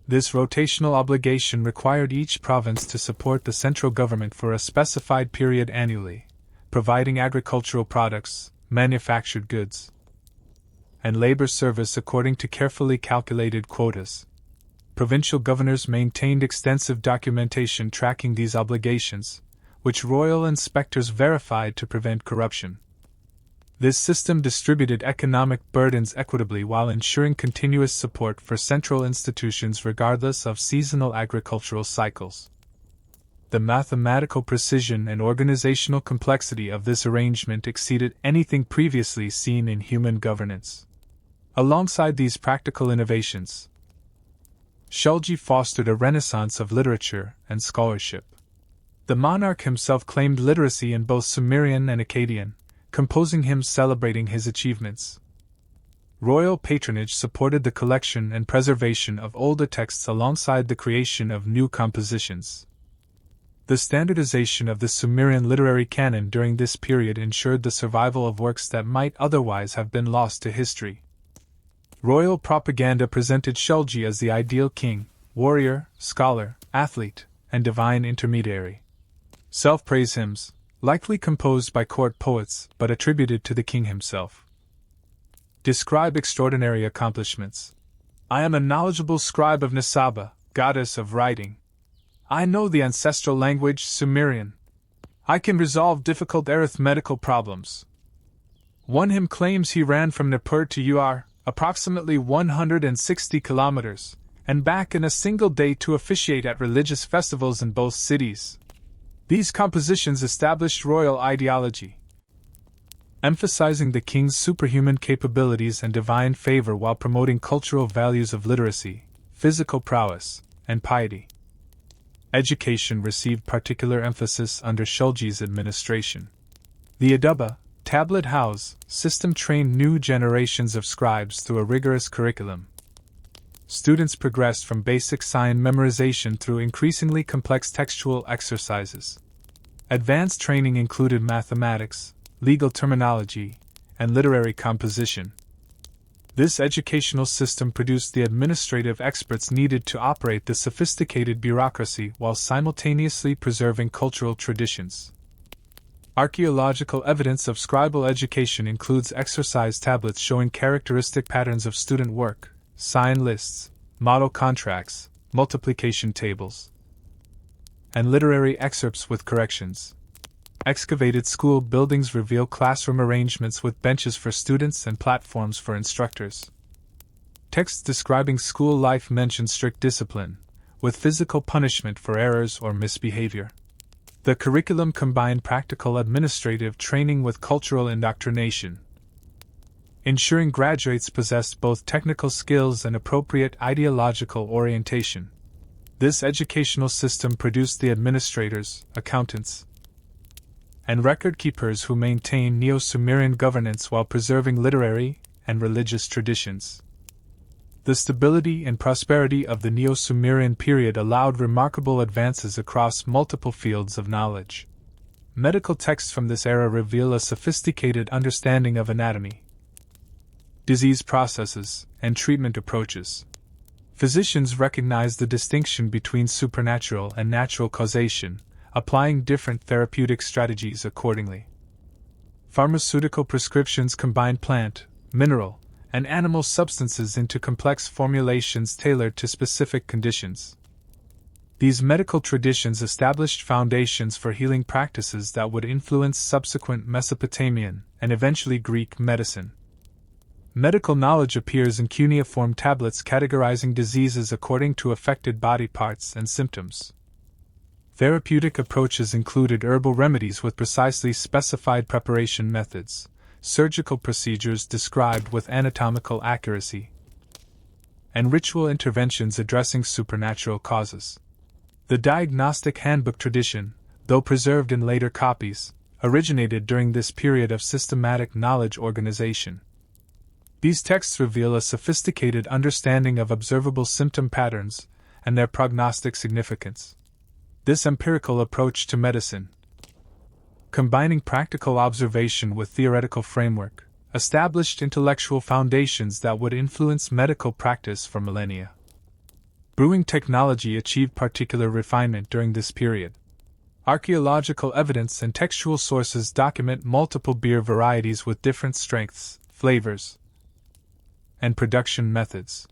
This rotational obligation required each province to support the central government for a specified period annually, providing agricultural products, manufactured goods, and labor service according to carefully calculated quotas. Provincial governors maintained extensive documentation tracking these obligations, which royal inspectors verified to prevent corruption. This system distributed economic burdens equitably while ensuring continuous support for central institutions regardless of seasonal agricultural cycles. The mathematical precision and organizational complexity of this arrangement exceeded anything previously seen in human governance. Alongside these practical innovations, Shulgi fostered a renaissance of literature and scholarship. The monarch himself claimed literacy in both Sumerian and Akkadian, composing hymns celebrating his achievements. Royal patronage supported the collection and preservation of older texts alongside the creation of new compositions. The standardization of the Sumerian literary canon during this period ensured the survival of works that might otherwise have been lost to history. Royal propaganda presented Shulgi as the ideal king, warrior, scholar, athlete, and divine intermediary. Self-praise hymns, likely composed by court poets but attributed to the king himself, describe extraordinary accomplishments. I am a knowledgeable scribe of Nisaba, goddess of writing. I know the ancestral language Sumerian. I can resolve difficult arithmetical problems. One hymn claims he ran from Nippur to Ur, approximately 160 kilometers, and back in a single day to officiate at religious festivals in both cities. These compositions established royal ideology, emphasizing the king's superhuman capabilities and divine favor while promoting cultural values of literacy, physical prowess, and piety. Education received particular emphasis under Shulgi's administration. The Aduba, tablet house, system trained new generations of scribes through a rigorous curriculum. Students progressed from basic sign memorization through increasingly complex textual exercises. Advanced training included mathematics, legal terminology, and literary composition. This educational system produced the administrative experts needed to operate the sophisticated bureaucracy while simultaneously preserving cultural traditions. Archaeological evidence of scribal education includes exercise tablets showing characteristic patterns of student work, sign lists, model contracts, multiplication tables, and literary excerpts with corrections. Excavated school buildings reveal classroom arrangements with benches for students and platforms for instructors. Texts describing school life mention strict discipline, with physical punishment for errors or misbehavior. The curriculum combined practical administrative training with cultural indoctrination, ensuring graduates possessed both technical skills and appropriate ideological orientation. This educational system produced the administrators, accountants, and record-keepers who maintained Neo-Sumerian governance while preserving literary and religious traditions. The stability and prosperity of the Neo-Sumerian period allowed remarkable advances across multiple fields of knowledge. Medical texts from this era reveal a sophisticated understanding of anatomy, disease processes, and treatment approaches. Physicians recognized the distinction between supernatural and natural causation, applying different therapeutic strategies accordingly. Pharmaceutical prescriptions combined plant, mineral, and animal substances into complex formulations tailored to specific conditions. These medical traditions established foundations for healing practices that would influence subsequent Mesopotamian and eventually Greek medicine. Medical knowledge appears in cuneiform tablets categorizing diseases according to affected body parts and symptoms. Therapeutic approaches included herbal remedies with precisely specified preparation methods, surgical procedures described with anatomical accuracy, and ritual interventions addressing supernatural causes. The diagnostic handbook tradition, though preserved in later copies, originated during this period of systematic knowledge organization. These texts reveal a sophisticated understanding of observable symptom patterns and their prognostic significance. This empirical approach to medicine, combining practical observation with theoretical framework, established intellectual foundations that would influence medical practice for millennia. Brewing technology achieved particular refinement during this period. Archaeological evidence and textual sources document multiple beer varieties with different strengths, flavors, and production methods.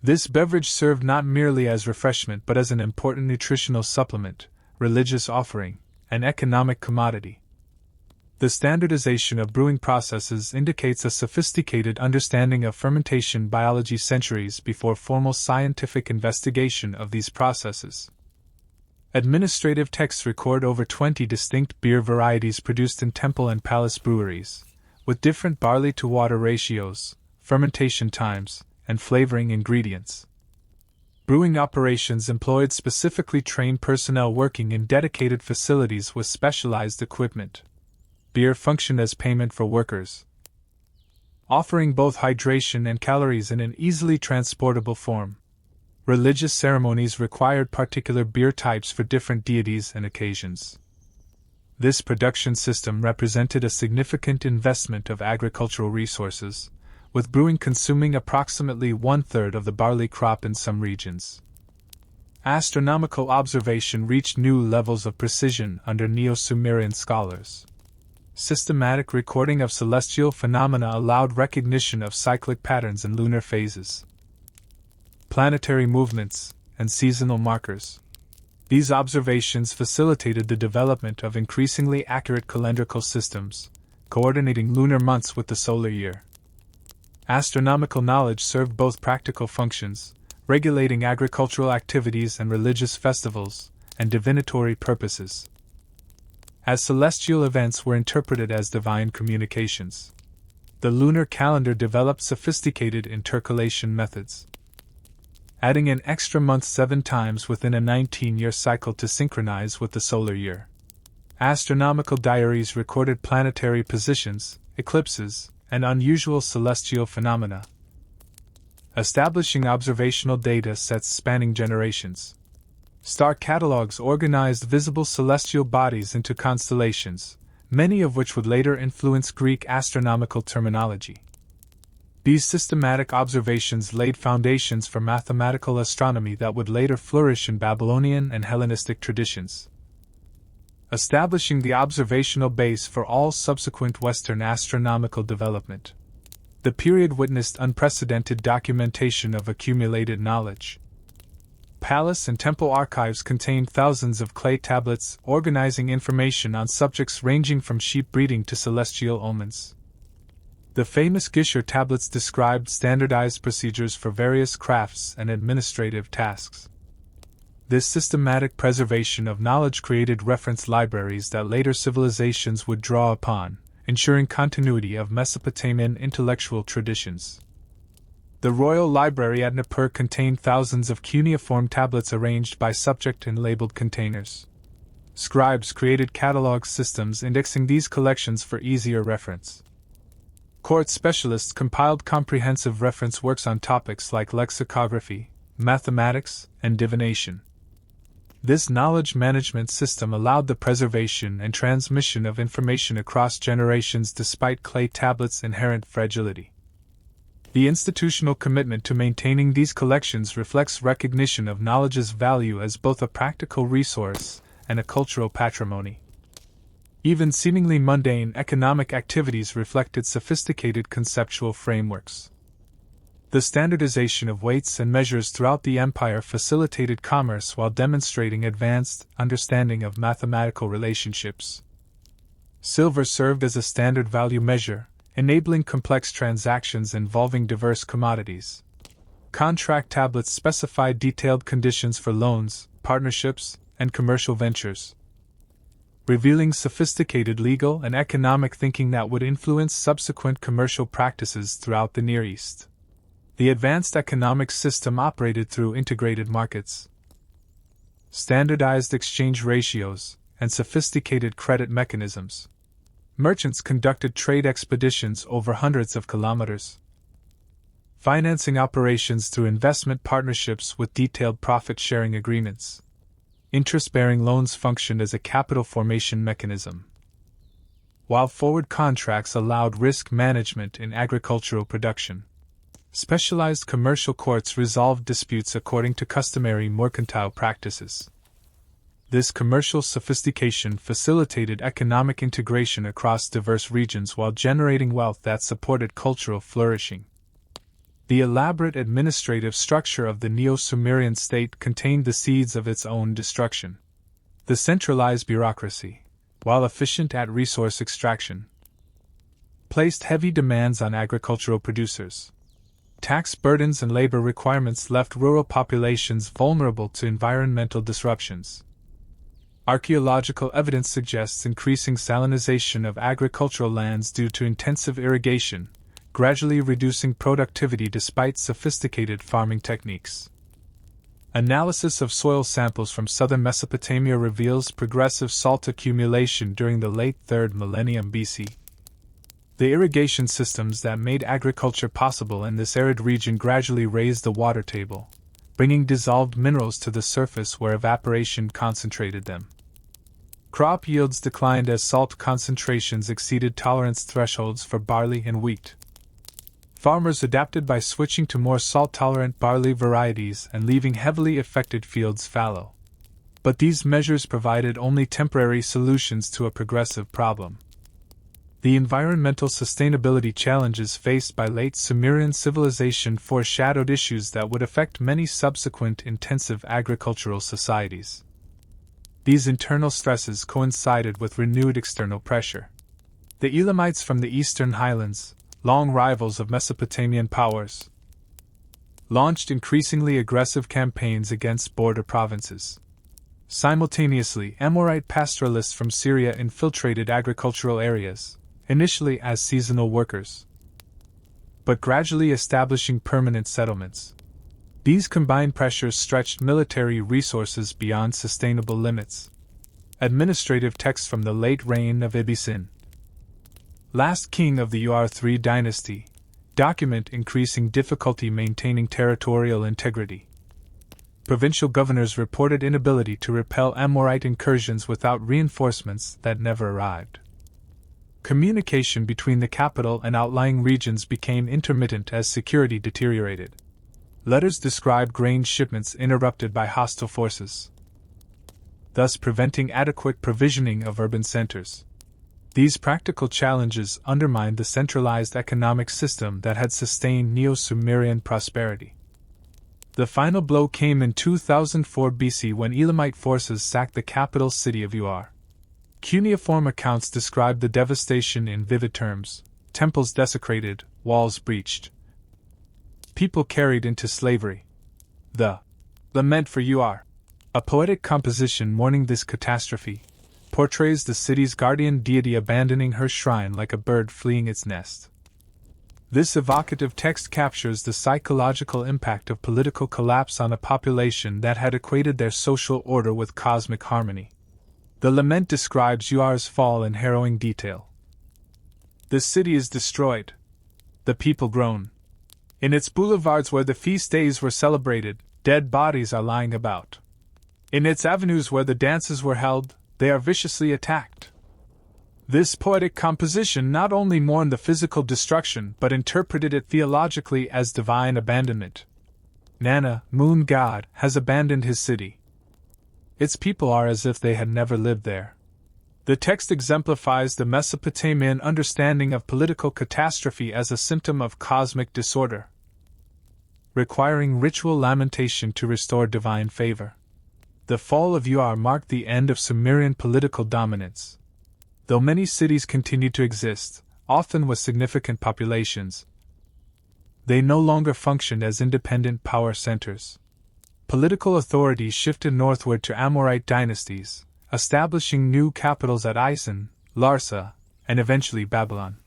This beverage served not merely as refreshment but as an important nutritional supplement, religious offering, and economic commodity. The standardization of brewing processes indicates a sophisticated understanding of fermentation biology centuries before formal scientific investigation of these processes. Administrative texts record over 20 distinct beer varieties produced in temple and palace breweries, with different barley-to-water ratios, fermentation times, and flavoring ingredients. Brewing operations employed specifically trained personnel working in dedicated facilities with specialized equipment. Beer functioned as payment for workers, offering both hydration and calories in an easily transportable form. Religious ceremonies required particular beer types for different deities and occasions. This production system represented a significant investment of agricultural resources, with brewing consuming approximately 1/3 of the barley crop in some regions. Astronomical observation reached new levels of precision under Neo-Sumerian scholars. Systematic recording of celestial phenomena allowed recognition of cyclic patterns in lunar phases, planetary movements, and seasonal markers. These observations facilitated the development of increasingly accurate calendrical systems, coordinating lunar months with the solar year. Astronomical knowledge served both practical functions, regulating agricultural activities and religious festivals, and divinatory purposes, as celestial events were interpreted as divine communications. The lunar calendar developed sophisticated intercalation methods, adding an extra month 7 times within a 19-year cycle to synchronize with the solar year. Astronomical diaries recorded planetary positions, eclipses, and unusual celestial phenomena, establishing observational data sets spanning generations. Star catalogs organized visible celestial bodies into constellations, many of which would later influence Greek astronomical terminology. These systematic observations laid foundations for mathematical astronomy that would later flourish in Babylonian and Hellenistic traditions, establishing the observational base for all subsequent Western astronomical development. The period witnessed unprecedented documentation of accumulated knowledge. Palace and temple archives contained thousands of clay tablets organizing information on subjects ranging from sheep breeding to celestial omens. The famous Gisher tablets described standardized procedures for various crafts and administrative tasks. This systematic preservation of knowledge created reference libraries that later civilizations would draw upon, ensuring continuity of Mesopotamian intellectual traditions. The royal library at Nippur contained thousands of cuneiform tablets arranged by subject in labeled containers. Scribes created catalog systems indexing these collections for easier reference. Court specialists compiled comprehensive reference works on topics like lexicography, mathematics, and divination. This knowledge management system allowed the preservation and transmission of information across generations despite clay tablets' inherent fragility. The institutional commitment to maintaining these collections reflects recognition of knowledge's value as both a practical resource and a cultural patrimony. Even seemingly mundane economic activities reflected sophisticated conceptual frameworks. The standardization of weights and measures throughout the empire facilitated commerce while demonstrating advanced understanding of mathematical relationships. Silver served as a standard value measure, enabling complex transactions involving diverse commodities. Contract tablets specified detailed conditions for loans, partnerships, and commercial ventures, revealing sophisticated legal and economic thinking that would influence subsequent commercial practices throughout the Near East. The advanced economic system operated through integrated markets, standardized exchange ratios, and sophisticated credit mechanisms. Merchants conducted trade expeditions over hundreds of kilometers, financing operations through investment partnerships with detailed profit-sharing agreements. Interest-bearing loans functioned as a capital formation mechanism, while forward contracts allowed risk management in agricultural production. Specialized commercial courts resolved disputes according to customary mercantile practices. This commercial sophistication facilitated economic integration across diverse regions while generating wealth that supported cultural flourishing. The elaborate administrative structure of the Neo-Sumerian state contained the seeds of its own destruction. The centralized bureaucracy, while efficient at resource extraction, placed heavy demands on agricultural producers. Tax burdens and labor requirements left rural populations vulnerable to environmental disruptions. Archaeological evidence suggests increasing salinization of agricultural lands due to intensive irrigation, gradually reducing productivity despite sophisticated farming techniques. Analysis of soil samples from southern Mesopotamia reveals progressive salt accumulation during the late 3rd millennium BC. The irrigation systems that made agriculture possible in this arid region gradually raised the water table, bringing dissolved minerals to the surface where evaporation concentrated them. Crop yields declined as salt concentrations exceeded tolerance thresholds for barley and wheat. Farmers adapted by switching to more salt-tolerant barley varieties and leaving heavily affected fields fallow. But these measures provided only temporary solutions to a progressive problem. The environmental sustainability challenges faced by late Sumerian civilization foreshadowed issues that would affect many subsequent intensive agricultural societies. These internal stresses coincided with renewed external pressure. The Elamites from the eastern highlands, long rivals of Mesopotamian powers, launched increasingly aggressive campaigns against border provinces. Simultaneously, Amorite pastoralists from Syria infiltrated agricultural areas, initially as seasonal workers, but gradually establishing permanent settlements. These combined pressures stretched military resources beyond sustainable limits. Administrative texts from the late reign of Ibisin, last king of the Ur III dynasty, document increasing difficulty maintaining territorial integrity. Provincial governors reported inability to repel Amorite incursions without reinforcements that never arrived. Communication between the capital and outlying regions became intermittent as security deteriorated. Letters described grain shipments interrupted by hostile forces, thus preventing adequate provisioning of urban centers. These practical challenges undermined the centralized economic system that had sustained Neo-Sumerian prosperity. The final blow came in 2004 BC when Elamite forces sacked the capital city of Ur. Cuneiform accounts describe the devastation in vivid terms: temples desecrated, walls breached, people carried into slavery. The Lament for Ur, a poetic composition mourning this catastrophe, portrays the city's guardian deity abandoning her shrine like a bird fleeing its nest. This evocative text captures the psychological impact of political collapse on a population that had equated their social order with cosmic harmony. The lament describes Ur's fall in harrowing detail. The city is destroyed, the people groan. In its boulevards where the feast days were celebrated, dead bodies are lying about. In its avenues where the dances were held, they are viciously attacked. This poetic composition not only mourned the physical destruction but interpreted it theologically as divine abandonment. Nana, moon god, has abandoned his city. Its people are as if they had never lived there. The text exemplifies the Mesopotamian understanding of political catastrophe as a symptom of cosmic disorder, requiring ritual lamentation to restore divine favor. The fall of Ur marked the end of Sumerian political dominance. Though many cities continued to exist, often with significant populations, they no longer functioned as independent power centers. Political authority shifted northward to Amorite dynasties, establishing new capitals at Isin, Larsa, and eventually Babylon.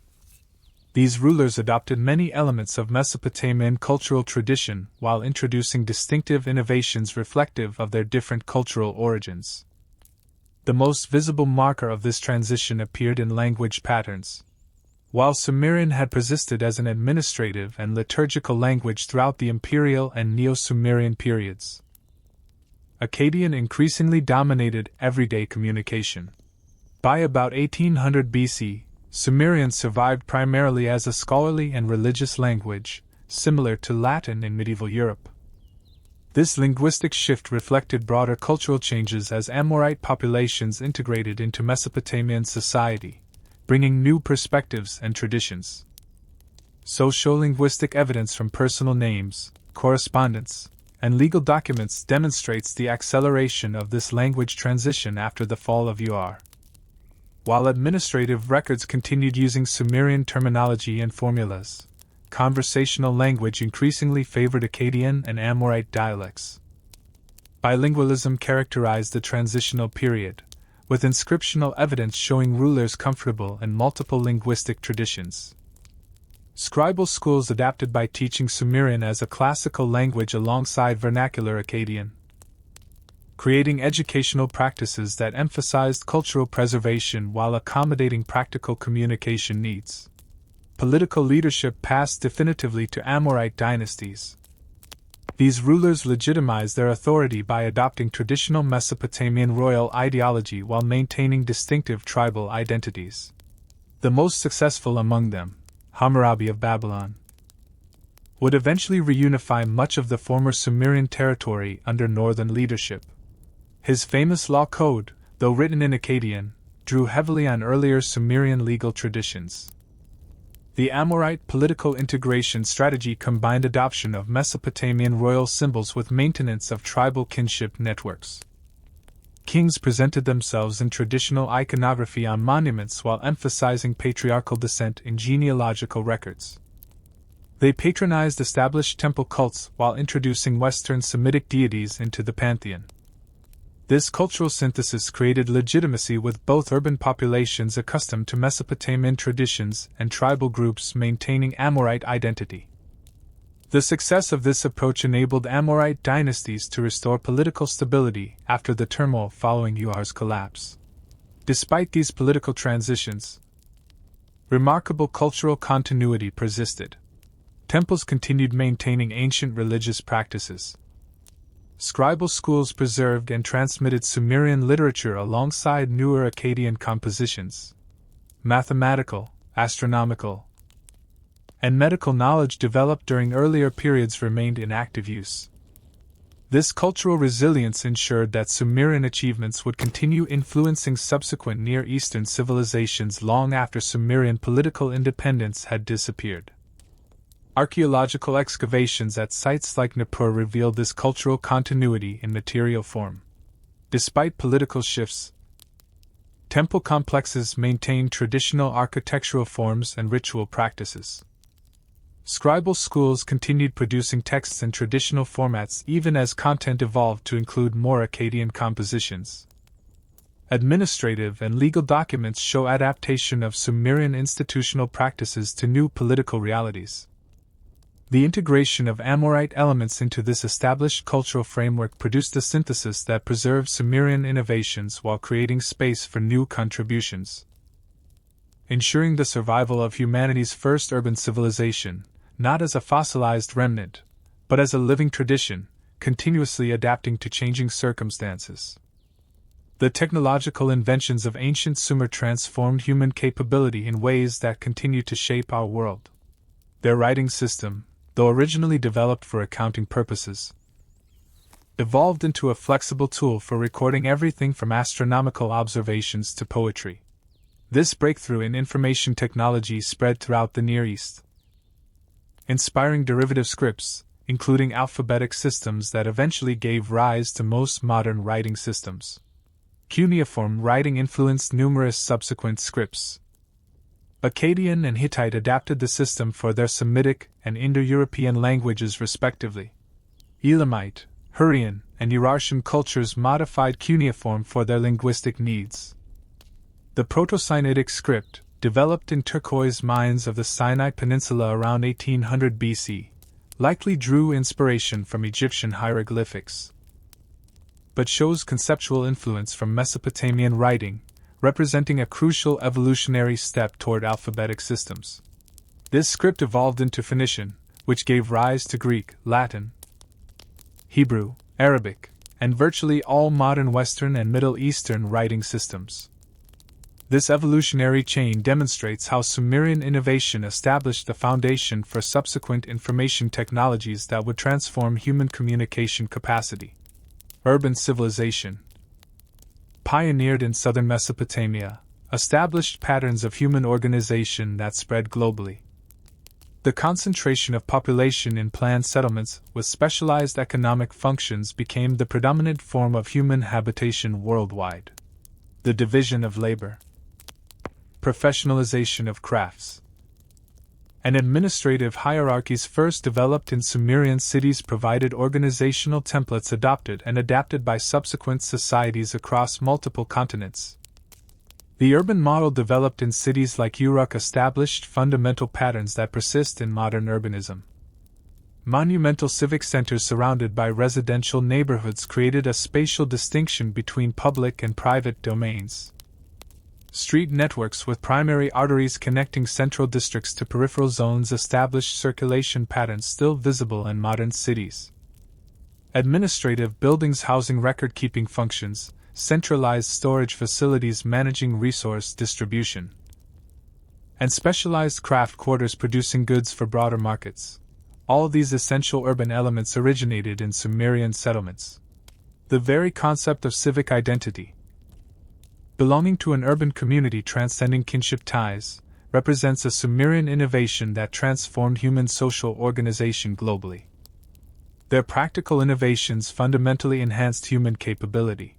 These rulers adopted many elements of Mesopotamian cultural tradition while introducing distinctive innovations reflective of their different cultural origins. The most visible marker of this transition appeared in language patterns. While Sumerian had persisted as an administrative and liturgical language throughout the Imperial and Neo-Sumerian periods, Akkadian increasingly dominated everyday communication. By about 1800 BC, Sumerian survived primarily as a scholarly and religious language, similar to Latin in medieval Europe. This linguistic shift reflected broader cultural changes as Amorite populations integrated into Mesopotamian society, bringing new perspectives and traditions. Sociolinguistic evidence from personal names, correspondence, and legal documents demonstrates the acceleration of this language transition after the fall of Ur. While administrative records continued using Sumerian terminology and formulas, conversational language increasingly favored Akkadian and Amorite dialects. Bilingualism characterized the transitional period, with inscriptional evidence showing rulers comfortable in multiple linguistic traditions. Scribal schools adapted by teaching Sumerian as a classical language alongside vernacular Akkadian, creating educational practices that emphasized cultural preservation while accommodating practical communication needs. Political leadership passed definitively to Amorite dynasties. These rulers legitimized their authority by adopting traditional Mesopotamian royal ideology while maintaining distinctive tribal identities. The most successful among them, Hammurabi of Babylon, would eventually reunify much of the former Sumerian territory under northern leadership. His famous law code, though written in Akkadian, drew heavily on earlier Sumerian legal traditions. The Amorite political integration strategy combined adoption of Mesopotamian royal symbols with maintenance of tribal kinship networks. Kings presented themselves in traditional iconography on monuments while emphasizing patriarchal descent in genealogical records. They patronized established temple cults while introducing Western Semitic deities into the pantheon. This cultural synthesis created legitimacy with both urban populations accustomed to Mesopotamian traditions and tribal groups maintaining Amorite identity. The success of this approach enabled Amorite dynasties to restore political stability after the turmoil following Ur's collapse. Despite these political transitions, remarkable cultural continuity persisted. Temples continued maintaining ancient religious practices. Scribal schools preserved and transmitted Sumerian literature alongside newer Akkadian compositions. Mathematical, astronomical, and medical knowledge developed during earlier periods remained in active use. This cultural resilience ensured that Sumerian achievements would continue influencing subsequent Near Eastern civilizations long after Sumerian political independence had disappeared. Archaeological excavations at sites like Nippur revealed this cultural continuity in material form. Despite political shifts, temple complexes maintained traditional architectural forms and ritual practices. Scribal schools continued producing texts in traditional formats even as content evolved to include more Akkadian compositions. Administrative and legal documents show adaptation of Sumerian institutional practices to new political realities. The integration of Amorite elements into this established cultural framework produced a synthesis that preserved Sumerian innovations while creating space for new contributions. ensuring the survival of humanity's first urban civilization, not as a fossilized remnant, but as a living tradition, continuously adapting to changing circumstances. The technological inventions of ancient Sumer transformed human capability in ways that continue to shape our world. Their writing system, though originally developed for accounting purposes, evolved into a flexible tool for recording everything from astronomical observations to poetry. This breakthrough in information technology spread throughout the Near East, inspiring derivative scripts, including alphabetic systems that eventually gave rise to most modern writing systems. Cuneiform writing influenced numerous subsequent scripts. Akkadian and Hittite adapted the system for their Semitic and Indo-European languages respectively. Elamite, Hurrian, and Urartian cultures modified cuneiform for their linguistic needs. The Proto-Sinaitic script, developed in turquoise mines of the Sinai Peninsula around 1800 BC, likely drew inspiration from Egyptian hieroglyphics, but shows conceptual influence from Mesopotamian writing, representing a crucial evolutionary step toward alphabetic systems. This script evolved into Phoenician, which gave rise to Greek, Latin, Hebrew, Arabic, and virtually all modern Western and Middle Eastern writing systems. This evolutionary chain demonstrates how Sumerian innovation established the foundation for subsequent information technologies that would transform human communication capacity. Urban civilization, pioneered in southern Mesopotamia, established patterns of human organization that spread globally. The concentration of population in planned settlements with specialized economic functions became the predominant form of human habitation worldwide. The division of labor, professionalization of crafts, and administrative hierarchies first developed in Sumerian cities provided organizational templates adopted and adapted by subsequent societies across multiple continents. The urban model developed in cities like Uruk established fundamental patterns that persist in modern urbanism. Monumental civic centers surrounded by residential neighborhoods created a spatial distinction between public and private domains. Street networks with primary arteries connecting central districts to peripheral zones established circulation patterns still visible in modern cities. Administrative buildings housing record-keeping functions, centralized storage facilities managing resource distribution, and specialized craft quarters producing goods for broader markets. All these essential urban elements originated in Sumerian settlements. The very concept of civic identity, belonging to an urban community transcending kinship ties, represents a Sumerian innovation that transformed human social organization globally. Their practical innovations fundamentally enhanced human capability.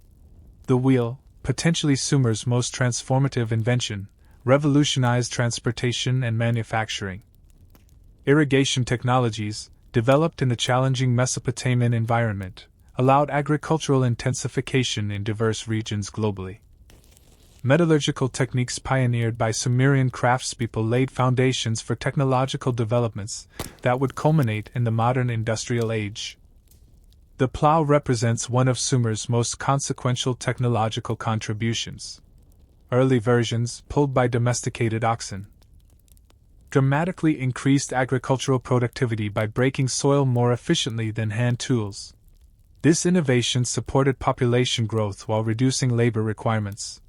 The wheel, potentially Sumer's most transformative invention, revolutionized transportation and manufacturing. Irrigation technologies, developed in the challenging Mesopotamian environment, allowed agricultural intensification in diverse regions globally. Metallurgical techniques pioneered by Sumerian craftspeople laid foundations for technological developments that would culminate in the modern industrial age. The plow represents one of Sumer's most consequential technological contributions. Early versions, pulled by domesticated oxen, dramatically increased agricultural productivity by breaking soil more efficiently than hand tools. This innovation supported population growth while reducing labor requirements,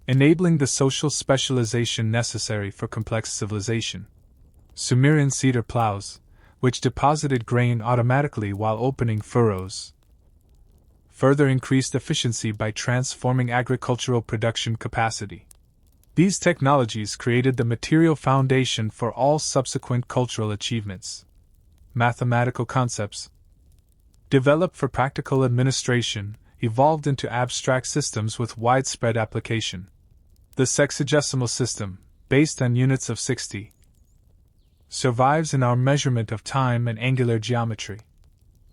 enabling the social specialization necessary for complex civilization. Sumerian cedar plows, which deposited grain automatically while opening furrows, further increased efficiency by transforming agricultural production capacity. These technologies created the material foundation for all subsequent cultural achievements. Mathematical concepts, developed for practical administration, evolved into abstract systems with widespread application. The sexagesimal system, based on units of 60, survives in our measurement of time and angular geometry.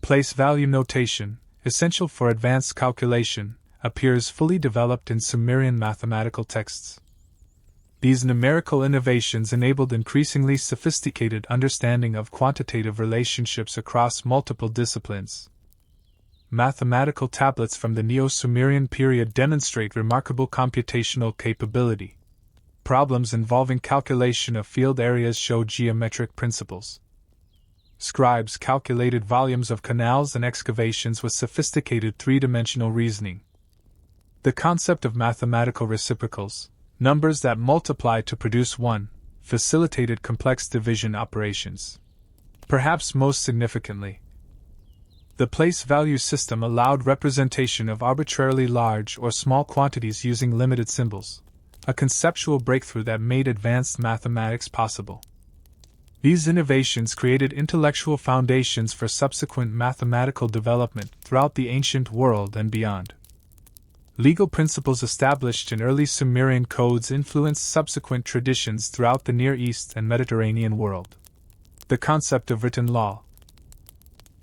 Place value notation, essential for advanced calculation, appears fully developed in Sumerian mathematical texts. These numerical innovations enabled increasingly sophisticated understanding of quantitative relationships across multiple disciplines. Mathematical tablets from the Neo-Sumerian period demonstrate remarkable computational capability. Problems involving calculation of field areas show geometric principles. Scribes calculated volumes of canals and excavations with sophisticated three-dimensional reasoning. The concept of mathematical reciprocals, numbers that multiply to produce one, facilitated complex division operations. Perhaps most significantly, the place value system allowed representation of arbitrarily large or small quantities using limited symbols, a conceptual breakthrough that made advanced mathematics possible. These innovations created intellectual foundations for subsequent mathematical development throughout the ancient world and beyond. Legal principles established in early Sumerian codes influenced subsequent traditions throughout the Near East and Mediterranean world. The concept of written law,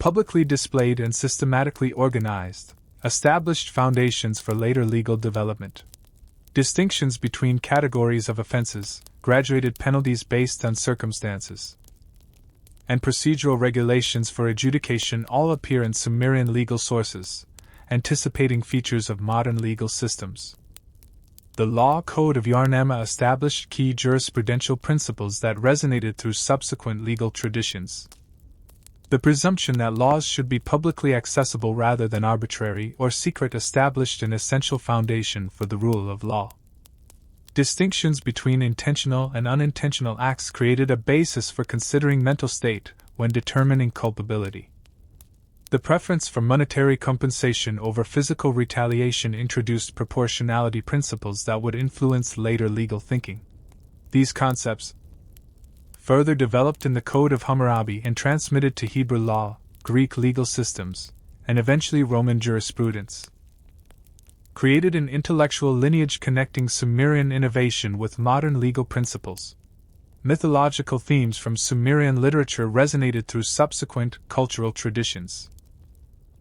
publicly displayed and systematically organized, established foundations for later legal development. Distinctions between categories of offenses, graduated penalties based on circumstances, and procedural regulations for adjudication all appear in Sumerian legal sources, anticipating features of modern legal systems. The Law Code of Yarnama established key jurisprudential principles that resonated through subsequent legal traditions. The presumption that laws should be publicly accessible rather than arbitrary or secret established an essential foundation for the rule of law. Distinctions between intentional and unintentional acts created a basis for considering mental state when determining culpability. The preference for monetary compensation over physical retaliation introduced proportionality principles that would influence later legal thinking. These concepts, further developed in the Code of Hammurabi and transmitted to Hebrew law, Greek legal systems, and eventually Roman jurisprudence, created an intellectual lineage connecting Sumerian innovation with modern legal principles. Mythological themes from Sumerian literature resonated through subsequent cultural traditions.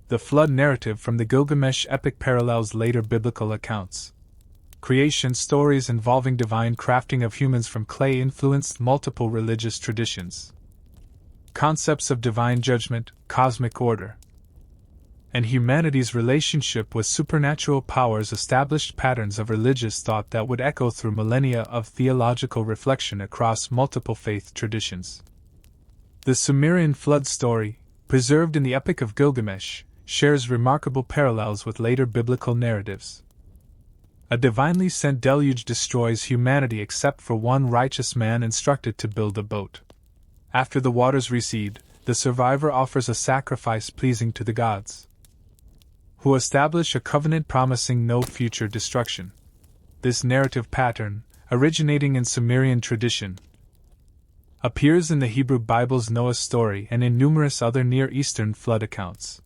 The flood narrative from the Gilgamesh epic parallels later biblical accounts. Creation stories involving divine crafting of humans from clay influenced multiple religious traditions. Concepts of divine judgment, cosmic order, and humanity's relationship with supernatural powers established patterns of religious thought that would echo through millennia of theological reflection across multiple faith traditions. The Sumerian flood story, preserved in the Epic of Gilgamesh, shares remarkable parallels with later biblical narratives. A divinely sent deluge destroys humanity except for one righteous man instructed to build a boat. After the waters recede, the survivor offers a sacrifice pleasing to the gods, who establish a covenant promising no future destruction. This narrative pattern, originating in Sumerian tradition, appears in the Hebrew Bible's Noah's story and in numerous other Near Eastern flood accounts.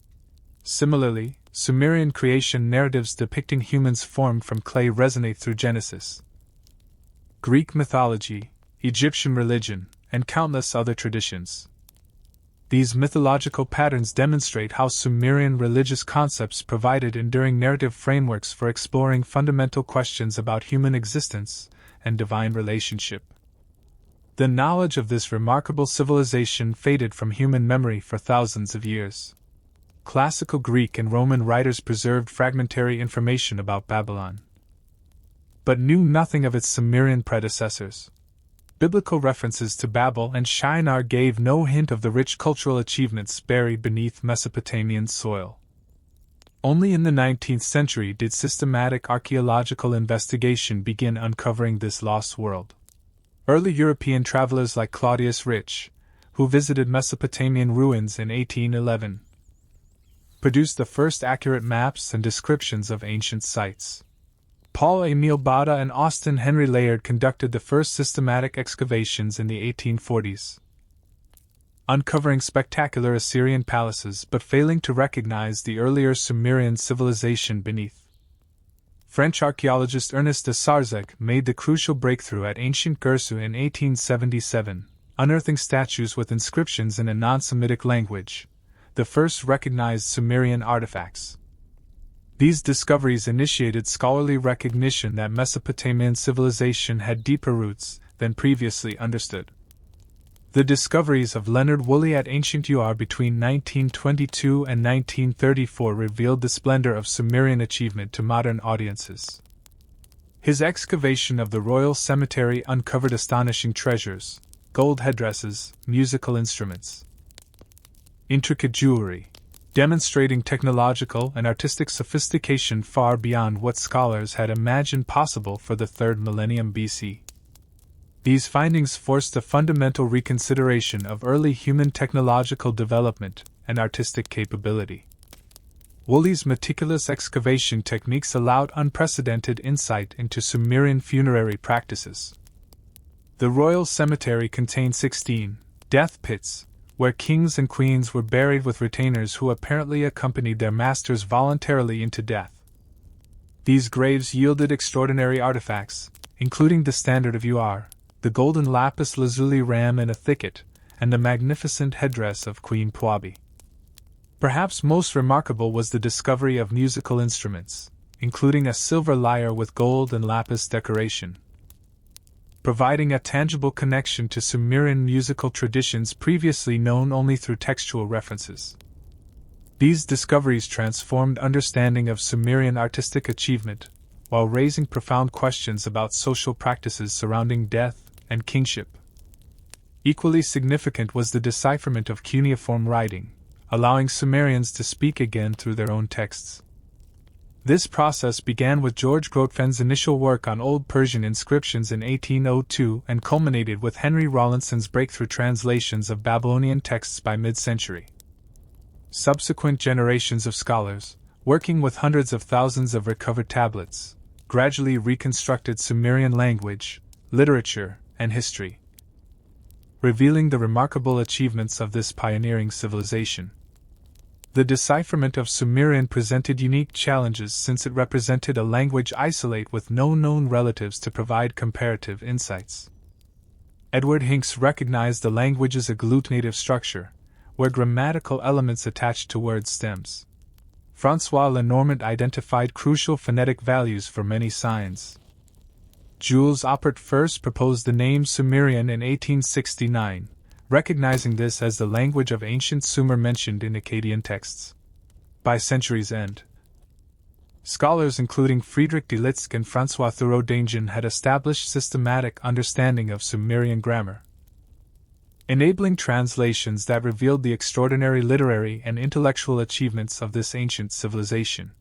Similarly, Sumerian creation narratives depicting humans formed from clay resonate through Genesis, Greek mythology, Egyptian religion, and countless other traditions. These mythological patterns demonstrate how Sumerian religious concepts provided enduring narrative frameworks for exploring fundamental questions about human existence and divine relationship. The knowledge of this remarkable civilization faded from human memory for thousands of years. Classical Greek and Roman writers preserved fragmentary information about Babylon, but knew nothing of its Sumerian predecessors. Biblical references to Babel and Shinar gave no hint of the rich cultural achievements buried beneath Mesopotamian soil. Only in the 19th century did systematic archaeological investigation begin uncovering this lost world. Early European travelers like Claudius Rich, who visited Mesopotamian ruins in 1811, produced the first accurate maps and descriptions of ancient sites. Paul-Émile Bada and Austin Henry Layard conducted the first systematic excavations in the 1840s, uncovering spectacular Assyrian palaces but failing to recognize the earlier Sumerian civilization beneath. French archaeologist Ernest de Sarzeck made the crucial breakthrough at ancient Gersu in 1877, unearthing statues with inscriptions in a non-Semitic language, the first recognized Sumerian artifacts. These discoveries initiated scholarly recognition that Mesopotamian civilization had deeper roots than previously understood. The discoveries of Leonard Woolley at ancient Ur between 1922 and 1934 revealed the splendor of Sumerian achievement to modern audiences. His excavation of the royal cemetery uncovered astonishing treasures: gold headdresses, musical instruments, intricate jewelry, demonstrating technological and artistic sophistication far beyond what scholars had imagined possible for the 3rd millennium BC. These findings forced a fundamental reconsideration of early human technological development and artistic capability. Woolley's meticulous excavation techniques allowed unprecedented insight into Sumerian funerary practices. The royal cemetery contained 16 death pits, where kings and queens were buried with retainers who apparently accompanied their masters voluntarily into death. These graves yielded extraordinary artifacts, including the standard of Ur, the golden lapis lazuli ram in a thicket, and the magnificent headdress of Queen Puabi. Perhaps most remarkable was the discovery of musical instruments, including a silver lyre with gold and lapis decoration, providing a tangible connection to Sumerian musical traditions previously known only through textual references. These discoveries transformed understanding of Sumerian artistic achievement, while raising profound questions about social practices surrounding death and kingship. Equally significant was the decipherment of cuneiform writing, allowing Sumerians to speak again through their own texts. This process began with George Grotefend's initial work on Old Persian inscriptions in 1802 and culminated with Henry Rawlinson's breakthrough translations of Babylonian texts by mid-century. Subsequent generations of scholars, working with hundreds of thousands of recovered tablets, gradually reconstructed Sumerian language, literature, and history, revealing the remarkable achievements of this pioneering civilization. The decipherment of Sumerian presented unique challenges since it represented a language isolate with no known relatives to provide comparative insights. Edward Hinks recognized the language's agglutinative structure, where grammatical elements attached to word stems. François Lenormand identified crucial phonetic values for many signs. Jules Oppert first proposed the name Sumerian in 1869, recognizing this as the language of ancient Sumer mentioned in Akkadian texts. By century's end, scholars including Friedrich Delitzsch and François Thoreau-Daingen had established systematic understanding of Sumerian grammar, enabling translations that revealed the extraordinary literary and intellectual achievements of this ancient civilization.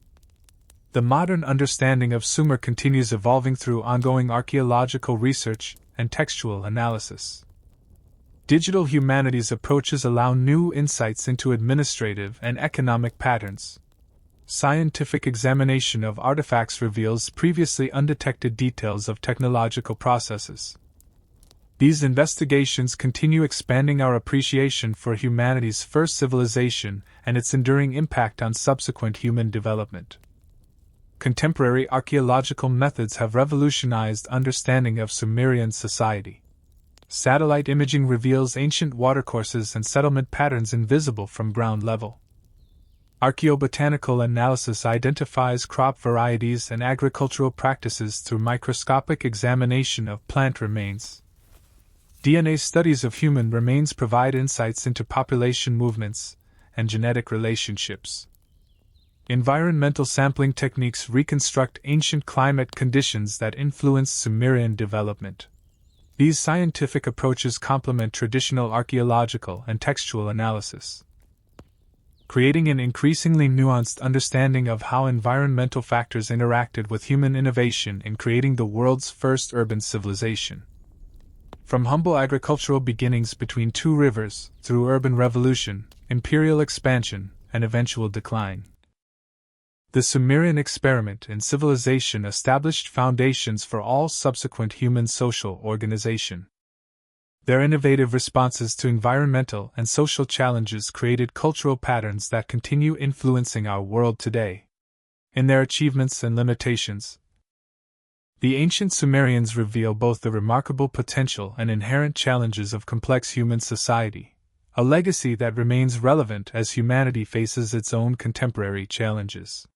The modern understanding of Sumer continues evolving through ongoing archaeological research and textual analysis. Digital humanities approaches allow new insights into administrative and economic patterns. Scientific examination of artifacts reveals previously undetected details of technological processes. These investigations continue expanding our appreciation for humanity's first civilization and its enduring impact on subsequent human development. Contemporary archaeological methods have revolutionized understanding of Sumerian society. Satellite imaging reveals ancient watercourses and settlement patterns invisible from ground level. Archaeobotanical analysis identifies crop varieties and agricultural practices through microscopic examination of plant remains. DNA studies of human remains provide insights into population movements and genetic relationships. Environmental sampling techniques reconstruct ancient climate conditions that influenced Sumerian development. These scientific approaches complement traditional archaeological and textual analysis, creating an increasingly nuanced understanding of how environmental factors interacted with human innovation in creating the world's first urban civilization. From humble agricultural beginnings between two rivers, through urban revolution, imperial expansion, and eventual decline, the Sumerian experiment in civilization established foundations for all subsequent human social organization. Their innovative responses to environmental and social challenges created cultural patterns that continue influencing our world today. In their achievements and limitations, the ancient Sumerians reveal both the remarkable potential and inherent challenges of complex human society, a legacy that remains relevant as humanity faces its own contemporary challenges.